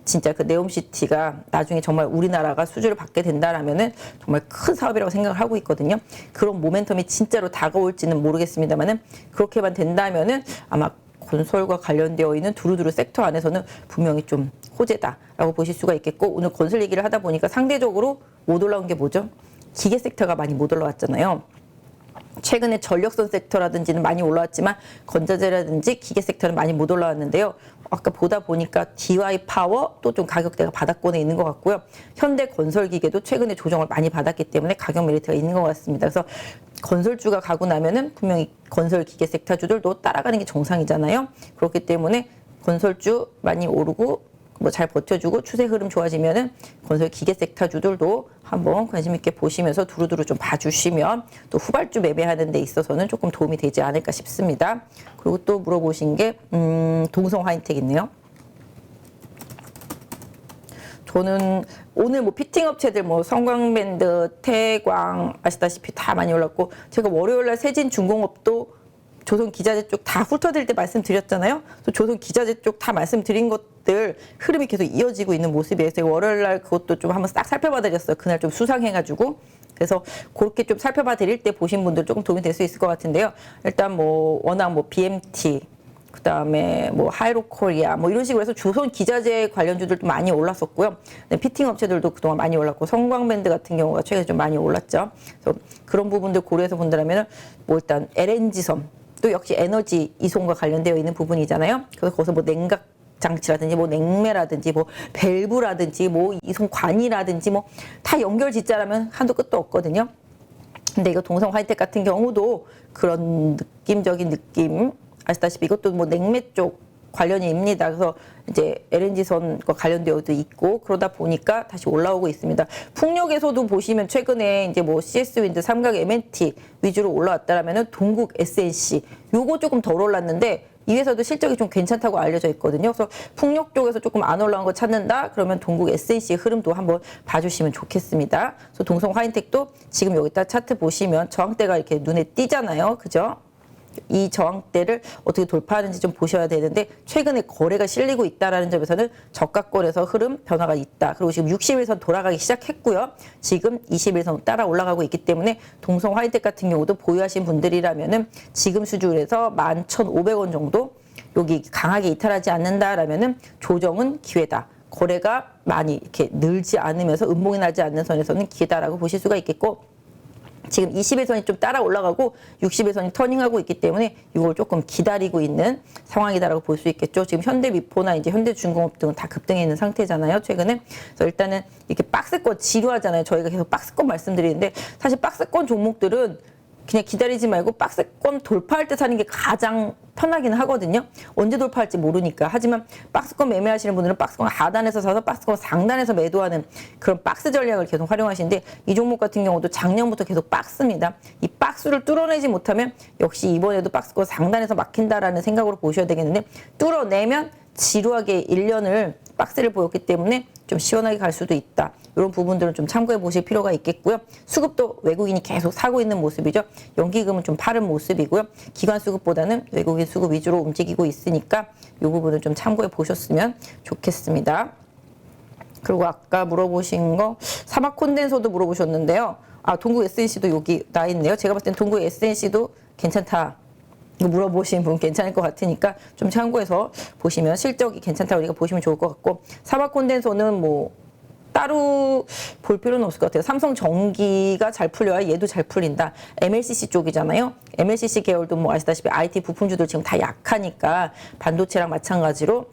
진짜 그 네옴시티가 나중에 정말 우리나라가 수주를 받게 된다라면은 정말 큰 사업이라고 생각을 하고 있거든요. 그런 모멘텀이 진짜로 다가올지는 모르겠습니다만은 그렇게만 된다면은 아마 건설과 관련되어 있는 두루두루 섹터 안에서는 분명히 좀 호재다라고 보실 수가 있겠고, 오늘 건설 얘기를 하다 보니까 상대적으로 못 올라온 게 뭐죠? 기계 섹터가 많이 못 올라왔잖아요. 최근에 전력선 섹터라든지는 많이 올라왔지만 건자재라든지 기계 섹터는 많이 못 올라왔는데요. 아까 보다 보니까 DY 파워 또 좀 가격대가 바닥권에 있는 것 같고요. 현대 건설기계도 최근에 조정을 많이 받았기 때문에 가격 메리트가 있는 것 같습니다. 그래서 건설주가 가고 나면은 분명히 건설기계 섹터주들도 따라가는 게 정상이잖아요. 그렇기 때문에 건설주 많이 오르고 뭐 잘 버텨주고 추세 흐름 좋아지면은 건설 기계 섹터주들도 한번 관심 있게 보시면서 두루두루 좀 봐주시면 또 후발주 매매하는 데 있어서는 조금 도움이 되지 않을까 싶습니다. 그리고 또 물어보신 게 동성 하이텍 있네요. 저는 오늘 뭐 피팅 업체들 뭐 성광밴드, 태광 아시다시피 다 많이 올랐고, 제가 월요일날 세진중공업도 조선 기자재 쪽 다 훑어드릴 때 말씀드렸잖아요. 또 조선 기자재 쪽 다 말씀드린 것들 흐름이 계속 이어지고 있는 모습이어서 월요일 날 그것도 좀 한번 싹 살펴봐 드렸어요. 그날 좀 수상해가지고. 그래서 그렇게 좀 살펴봐 드릴 때 보신 분들 조금 도움이 될 수 있을 것 같은데요. 일단 뭐 워낙 뭐 BMT, 그다음에 뭐 하이로코리아 뭐 이런 식으로 해서 조선 기자재 관련주들도 많이 올랐었고요. 피팅 업체들도 그동안 많이 올랐고, 성광밴드 같은 경우가 최근에 좀 많이 올랐죠. 그래서 그런 부분들 고려해서 본다면 뭐 일단 LNG섬 또 역시 에너지 이송과 관련되어 있는 부분이잖아요. 그래서 거기서 뭐 냉각 장치라든지 뭐 냉매라든지 뭐 밸브라든지 뭐 이송관이라든지 뭐 다 연결 짓자라면 한도 끝도 없거든요. 근데 이거 동성 하이텍 같은 경우도 그런 느낌적인 느낌 아시다시피 이것도 뭐 냉매 쪽 관련입니다. 그래서 이제 LNG선과 관련되어도 있고 그러다 보니까 다시 올라오고 있습니다. 풍력에서도 보시면 최근에 이제 뭐 CS윈드, 삼각 MNT 위주로 올라왔다라면은 동국 SNC 요거 조금 덜 올랐는데 이 회사도 실적이 좀 괜찮다고 알려져 있거든요. 그래서 풍력 쪽에서 조금 안 올라온 거 찾는다? 그러면 동국 SNC의 흐름도 한번 봐주시면 좋겠습니다. 그래서 동성 하이텍도 지금 여기다 차트 보시면 저항대가 이렇게 눈에 띄잖아요. 그죠? 이 저항대를 어떻게 돌파하는지 좀 보셔야 되는데 최근에 거래가 실리고 있다라는 점에서는 저가권에서 흐름 변화가 있다. 그리고 지금 60일선 돌아가기 시작했고요. 지금 21선 따라 올라가고 있기 때문에 동성 하이텍 같은 경우도 보유하신 분들이라면은 지금 수준에서 11,500원 정도 여기 강하게 이탈하지 않는다라면은 조정은 기회다. 거래가 많이 이렇게 늘지 않으면서 음봉이 나지 않는 선에서는 기회다라고 보실 수가 있겠고, 지금 21선이 좀 따라 올라가고 61선이 터닝하고 있기 때문에 이걸 조금 기다리고 있는 상황이다라고 볼 수 있겠죠. 지금 현대미포나 이제 현대중공업 등은 다 급등해 있는 상태잖아요, 최근에. 그래서 일단은 이렇게 박스권 지루하잖아요. 저희가 계속 박스권 말씀드리는데 사실 박스권 종목들은 그냥 기다리지 말고 박스권 돌파할 때 사는 게 가장 편하긴 하거든요. 언제 돌파할지 모르니까. 하지만 박스권 매매하시는 분들은 박스권 하단에서 사서 박스권 상단에서 매도하는 그런 박스 전략을 계속 활용하시는데 이 종목 같은 경우도 작년부터 계속 박스입니다. 이 박스를 뚫어내지 못하면 역시 이번에도 박스권 상단에서 막힌다라는 생각으로 보셔야 되겠는데 뚫어내면 지루하게 1년을 박스를 보였기 때문에 좀 시원하게 갈 수도 있다. 이런 부분들은 좀 참고해 보실 필요가 있겠고요. 수급도 외국인이 계속 사고 있는 모습이죠. 연기금은 좀 파른 모습이고요. 기관 수급보다는 외국인 수급 위주로 움직이고 있으니까 이 부분을 좀 참고해 보셨으면 좋겠습니다. 그리고 아까 물어보신 거 사막 콘덴서도 물어보셨는데요. 아, 동구 SNC도 여기 나 있네요. 제가 봤을 땐 동구 SNC도 괜찮다. 이거 물어보신 분 괜찮을 것 같으니까 좀 참고해서 보시면 실적이 괜찮다고 우리가 보시면 좋을 것 같고 사막 콘덴서는 뭐 따로 볼 필요는 없을 것 같아요. 삼성전기가 잘 풀려야 얘도 잘 풀린다. MLCC 쪽이잖아요. MLCC 계열도 뭐 아시다시피 IT 부품주들 지금 다 약하니까 반도체랑 마찬가지로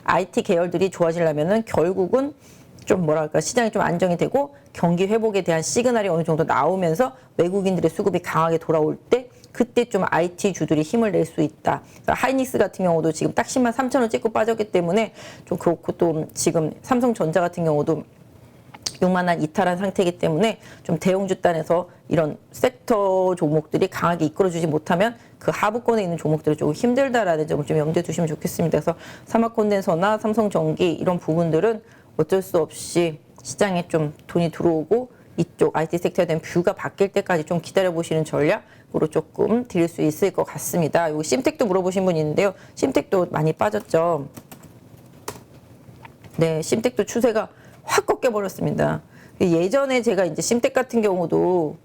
IT 계열들이 좋아지려면은 결국은 좀 뭐랄까 시장이 좀 안정이 되고 경기 회복에 대한 시그널이 어느 정도 나오면서 외국인들의 수급이 강하게 돌아올 때 그때 좀 IT 주들이 힘을 낼 수 있다. 그러니까 하이닉스 같은 경우도 지금 딱 10만 3천 원 찍고 빠졌기 때문에 좀 그렇고 또 지금 삼성전자 같은 경우도 6만 원 이탈한 상태이기 때문에 좀 대형주 단에서 이런 섹터 종목들이 강하게 이끌어주지 못하면 그 하부권에 있는 종목들이 조금 힘들다라는 점을 좀 염두에 두시면 좋겠습니다. 그래서 사막콘덴서나 삼성전기 이런 부분들은 어쩔 수 없이 시장에 좀 돈이 들어오고 이쪽 IT 섹터에 대한 뷰가 바뀔 때까지 좀 기다려보시는 전략으로 조금 드릴 수 있을 것 같습니다. 여기 심텍도 물어보신 분이 있는데요. 심텍도 많이 빠졌죠. 네, 심텍도 추세가 확 꺾여버렸습니다. 예전에 제가 이제 심텍 같은 경우도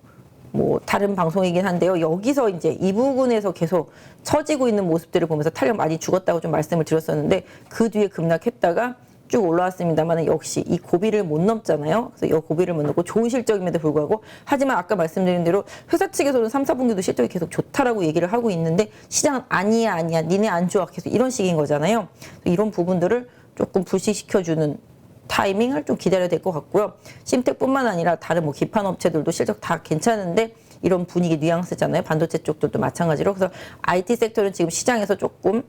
뭐 다른 방송이긴 한데요. 여기서 이제 이 부분에서 계속 처지고 있는 모습들을 보면서 탄력 많이 죽었다고 좀 말씀을 드렸었는데 그 뒤에 급락했다가 쭉 올라왔습니다만 역시 이 고비를 못 넘잖아요. 그래서 이 고비를 못 넘고 좋은 실적임에도 불구하고 하지만 아까 말씀드린 대로 회사 측에서는 3, 4분기도 실적이 계속 좋다라고 얘기를 하고 있는데 시장은 아니야 니네 안 좋아 계속 이런 식인 거잖아요. 이런 부분들을 조금 불식시켜주는 타이밍을 좀 기다려야 될 것 같고요. 심텍뿐만 아니라 다른 뭐 기판 업체들도 실적 다 괜찮은데 이런 분위기 뉘앙스잖아요. 반도체 쪽들도 마찬가지로. 그래서 IT 섹터는 지금 시장에서 조금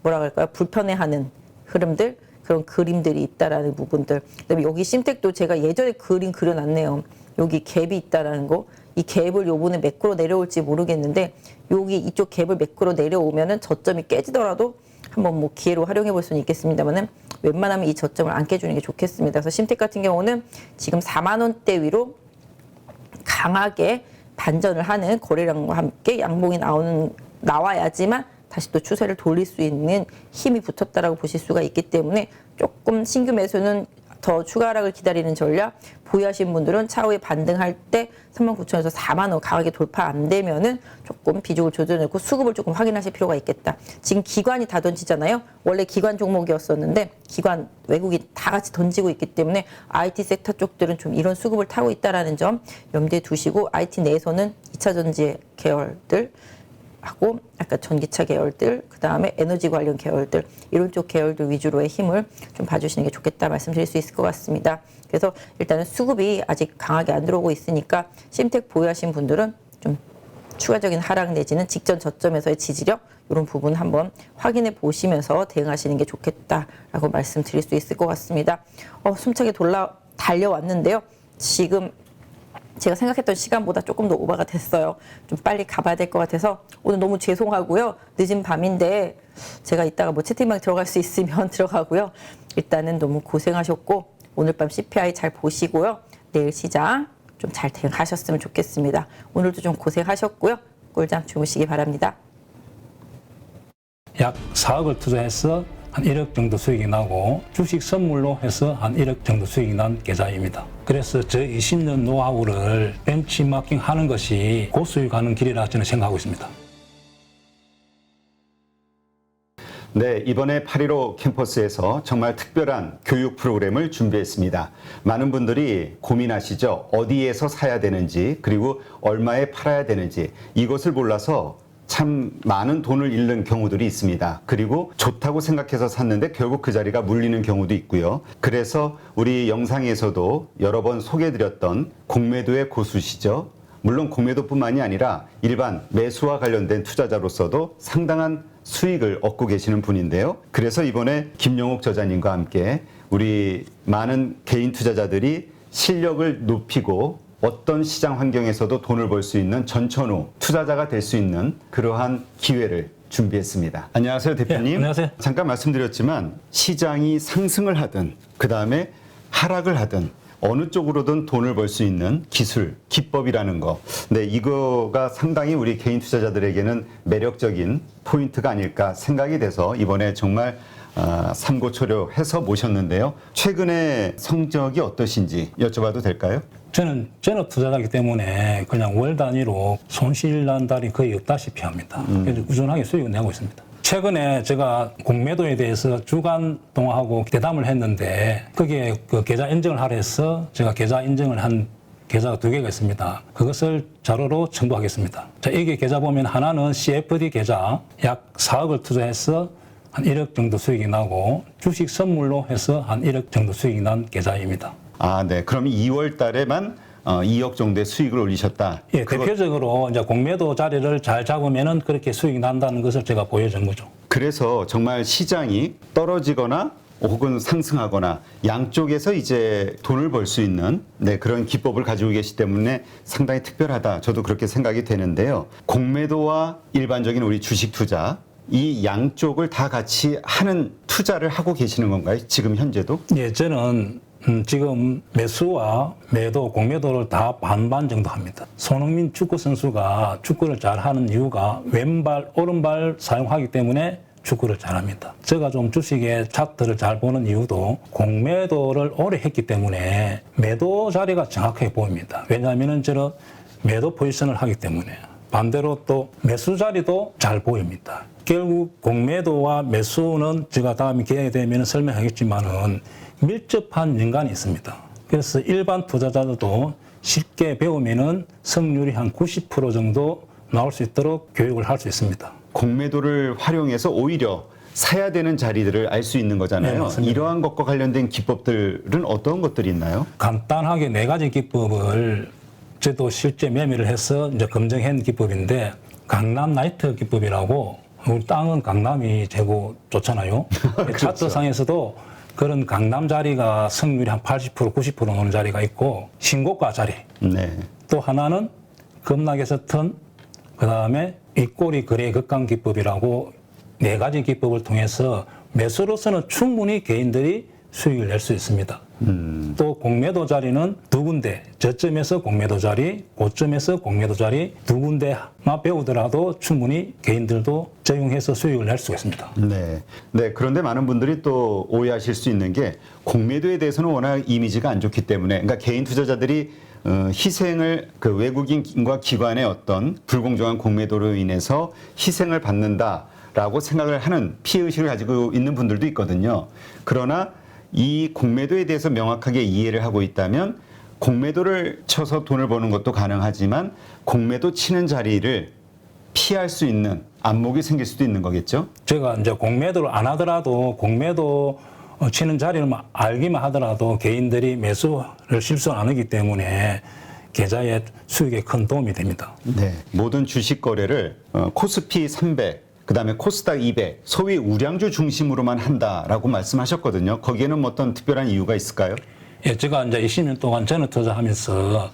뭐라 그럴까요? 불편해하는 흐름들 그런 그림들이 있다라는 부분들. 그다음에 여기 심텍도 제가 예전에 그림 그려놨네요. 여기 갭이 있다라는 거. 이 갭을 요번에 매크로 내려올지 모르겠는데 여기 이쪽 갭을 매크로 내려오면은 저점이 깨지더라도 한번 뭐 기회로 활용해 볼 수는 있겠습니다만은 웬만하면 이 저점을 안 깨주는 게 좋겠습니다. 그래서 심텍 같은 경우는 지금 4만 원대 위로 강하게 반전을 하는 거래량과 함께 양봉이 나와야지만 다시 또 추세를 돌릴 수 있는 힘이 붙었다라고 보실 수가 있기 때문에 조금 신규 매수는 더 추가 하락을 기다리는 전략 보유하신 분들은 차후에 반등할 때 39,000원에서 4만 원 강하게 돌파 안 되면은 조금 비중을 조절해놓고 수급을 조금 확인하실 필요가 있겠다. 지금 기관이 다 던지잖아요. 원래 기관 종목이었었는데 기관 외국인 다 같이 던지고 있기 때문에 IT 섹터 쪽들은 좀 이런 수급을 타고 있다라는 점 염두에 두시고 IT 내에서는 2차 전지 계열들 하고 아까 전기차 계열들 그다음에 에너지 관련 계열들 이런 쪽 계열들 위주로의 힘을 좀 봐주시는 게 좋겠다 말씀드릴 수 있을 것 같습니다. 그래서 일단은 수급이 아직 강하게 안 들어오고 있으니까 심텍 보유하신 분들은 좀 추가적인 하락 내지는 직전 저점에서의 지지력 이런 부분 한번 확인해 보시면서 대응하시는 게 좋겠다라고 말씀드릴 수 있을 것 같습니다. 숨차게 달려왔는데요. 지금 제가 생각했던 시간보다 조금 더 오버가 됐어요. 좀 빨리 가봐야 될 것 같아서 오늘 너무 죄송하고요. 늦은 밤인데 제가 이따가 뭐 채팅방 들어갈 수 있으면 들어가고요. 일단은 너무 고생하셨고 오늘 밤 CPI 잘 보시고요. 내일 시장 좀 잘 대응하셨으면 좋겠습니다. 오늘도 좀 고생하셨고요. 꿀잠 주무시기 바랍니다. 약 4억을 투자해서 한 1억 정도 수익이 나고 주식 선물로 해서 한 1억 정도 수익이 난 계좌입니다. 그래서 저 20년 노하우를 벤치마킹 하는 것이 고수익하는 길이라 저는 생각하고 있습니다. 네, 이번에 8.15 캠퍼스에서 정말 특별한 교육 프로그램을 준비했습니다. 많은 분들이 고민하시죠. 어디에서 사야 되는지 그리고 얼마에 팔아야 되는지 이것을 몰라서 참 많은 돈을 잃는 경우들이 있습니다. 그리고 좋다고 생각해서 샀는데 결국 그 자리가 물리는 경우도 있고요. 그래서 우리 영상에서도 여러 번 소개해드렸던 공매도의 고수시죠. 물론 공매도뿐만이 아니라 일반 매수와 관련된 투자자로서도 상당한 수익을 얻고 계시는 분인데요. 그래서 이번에 김용옥 저자님과 함께 우리 많은 개인 투자자들이 실력을 높이고 어떤 시장 환경에서도 돈을 벌 수 있는 전천후 투자자가 될 수 있는 그러한 기회를 준비했습니다. 안녕하세요, 대표님. 네, 안녕하세요. 잠깐 말씀드렸지만 시장이 상승을 하든 그다음에 하락을 하든 어느 쪽으로든 돈을 벌 수 있는 기술, 기법이라는 거. 네, 이거가 상당히 우리 개인 투자자들에게는 매력적인 포인트가 아닐까 생각이 돼서 이번에 정말 삼고초려해서 모셨는데요. 최근에 성적이 어떠신지 여쭤봐도 될까요? 저는 전업 투자자이기 때문에 그냥 월 단위로 손실 난 달이 거의 없다시피 합니다. 그래서 꾸준하게 수익을 내고 있습니다. 최근에 제가 공매도에 대해서 주간 동화하고 대담을 했는데 거기에 그 계좌 인증을 하라 해서 제가 계좌 인증을 한 계좌가 2개가 있습니다. 그것을 자료로 첨부하겠습니다. 자, 이게 계좌 보면 하나는 CFD 계좌 약 4억을 투자해서 한 1억 정도 수익이 나고 주식 선물로 해서 한 1억 정도 수익이 난 계좌입니다. 아, 네. 그럼 2월 달에만 2억 정도의 수익을 올리셨다. 예, 대표적으로 이제 공매도 자리를 잘 잡으면은 그렇게 수익이 난다는 것을 제가 보여준 거죠. 그래서 정말 시장이 떨어지거나 혹은 상승하거나 양쪽에서 이제 돈을 벌 수 있는 그런 기법을 가지고 계시기 때문에 상당히 특별하다. 저도 그렇게 생각이 되는데요. 공매도와 일반적인 우리 주식 투자 이 양쪽을 다 같이 하는 투자를 하고 계시는 건가요? 지금 현재도? 예, 저는 지금 매수와 매도, 공매도를 다 반반 정도 합니다. 손흥민 축구 선수가 축구를 잘하는 이유가 왼발, 오른발 사용하기 때문에 축구를 잘합니다. 제가 좀 주식의 차트를 잘 보는 이유도 공매도를 오래 했기 때문에 매도 자리가 정확하게 보입니다. 왜냐하면 저는 매도 포지션을 하기 때문에. 반대로 또 매수 자리도 잘 보입니다. 결국 공매도와 매수는 제가 다음에 기회가 되면 설명하겠지만은 밀접한 연관이 있습니다. 그래서 일반 투자자들도 쉽게 배우면은 승률이 한 90% 정도 나올 수 있도록 교육을 할 수 있습니다. 공매도를 활용해서 오히려 사야 되는 자리들을 알 수 있는 거잖아요. 네, 맞습니다. 이러한 것과 관련된 기법들은 어떤 것들이 있나요? 간단하게 4가지 기법을 저도 실제 매매를 해서 이제 검증한 기법인데 강남 나이트 기법이라고 우리 땅은 강남이 최고 좋잖아요. 그렇죠. 차트상에서도 그런 강남 자리가 승률이 한 80%, 90% 오는 자리가 있고 신고가 자리. 네. 또 하나는 급락에서 턴, 그 다음에 윗꼬리 거래 극강 기법이라고 4가지 기법을 통해서 매수로서는 충분히 개인들이 수익을 낼 수 있습니다. 또 공매도 자리는 2군데, 저점에서 공매도 자리, 고점에서 공매도 자리 2군데만 배우더라도 충분히 개인들도 적용해서 수익을 낼 수가 있습니다. 네. 네. 그런데 많은 분들이 또 오해하실 수 있는 게 공매도에 대해서는 워낙 이미지가 안 좋기 때문에 그러니까 개인 투자자들이 희생을 그 외국인과 기관의 어떤 불공정한 공매도로 인해서 희생을 받는다라고 생각을 하는 피해의식을 가지고 있는 분들도 있거든요. 그러나 이 공매도에 대해서 명확하게 이해를 하고 있다면 공매도를 쳐서 돈을 버는 것도 가능하지만 공매도 치는 자리를 피할 수 있는 안목이 생길 수도 있는 거겠죠? 제가 이제 공매도를 안 하더라도 공매도 치는 자리를 알기만 하더라도 개인들이 매수를 실수 안 하기 때문에 계좌의 수익에 큰 도움이 됩니다. 네. 모든 주식 거래를 코스피 300, 그다음에 코스닥 200, 소위 우량주 중심으로만 한다라고 말씀하셨거든요. 거기에는 뭐 어떤 특별한 이유가 있을까요? 예, 제가 이제 20년 동안 전업 투자하면서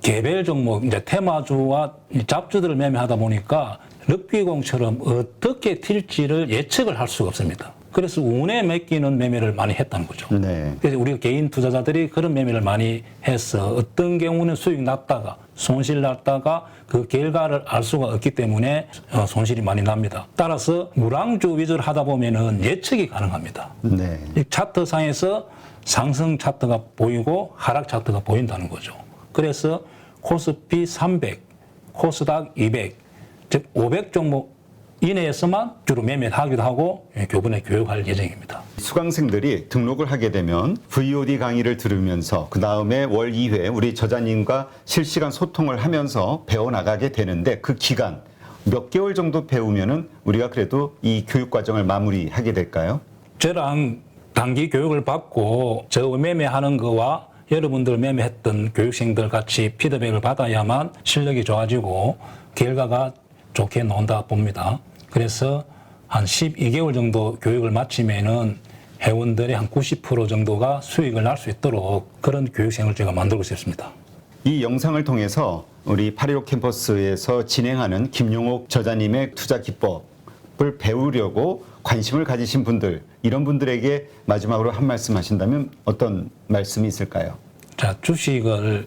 개별 종목, 이제 테마주와 잡주들을 매매하다 보니까 럭비공처럼 어떻게 튈지를 예측을 할 수가 없습니다. 그래서 운에 맡기는 매매를 많이 했다는 거죠. 네. 그래서 우리 개인 투자자들이 그런 매매를 많이 해서 어떤 경우는 수익 났다가 손실 났다가 그 결과를 알 수가 없기 때문에 손실이 많이 납니다. 따라서 우량주 위주로 하다 보면은 예측이 가능합니다. 네. 이 차트상에서 상승 차트가 보이고 하락 차트가 보인다는 거죠. 그래서 코스피 300, 코스닥 200, 즉 500 종목 이내에서만 주로 매매를 하기도 하고 교본에 교육할 예정입니다. 수강생들이 등록을 하게 되면 VOD 강의를 들으면서 그 다음에 월 2회 우리 저자님과 실시간 소통을 하면서 배워나가게 되는데 그 기간 몇 개월 정도 배우면은 우리가 그래도 이 교육 과정을 마무리하게 될까요? 저랑 단기 교육을 받고 저 매매하는 거와 여러분들 매매했던 교육생들 같이 피드백을 받아야만 실력이 좋아지고 결과가 좋게 나온다 봅니다. 그래서 한 12개월 정도 교육을 마치면은 회원들의 한 90% 정도가 수익을 날 수 있도록 그런 교육생을 제가 만들고 싶습니다. 이 영상을 통해서 우리 8.15 캠퍼스에서 진행하는 김용옥 저자님의 투자 기법을 배우려고 관심을 가지신 분들, 이런 분들에게 마지막으로 한 말씀 하신다면 어떤 말씀이 있을까요? 자, 주식을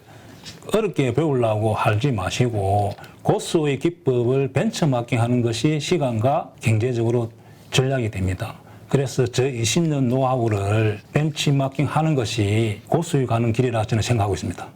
어렵게 배우려고 하지 마시고 고수의 기법을 벤처마킹 하는 것이 시간과 경제적으로 전략이 됩니다. 그래서 저 20년 노하우를 벤치마킹 하는 것이 고수익 가는 길이라 저는 생각하고 있습니다.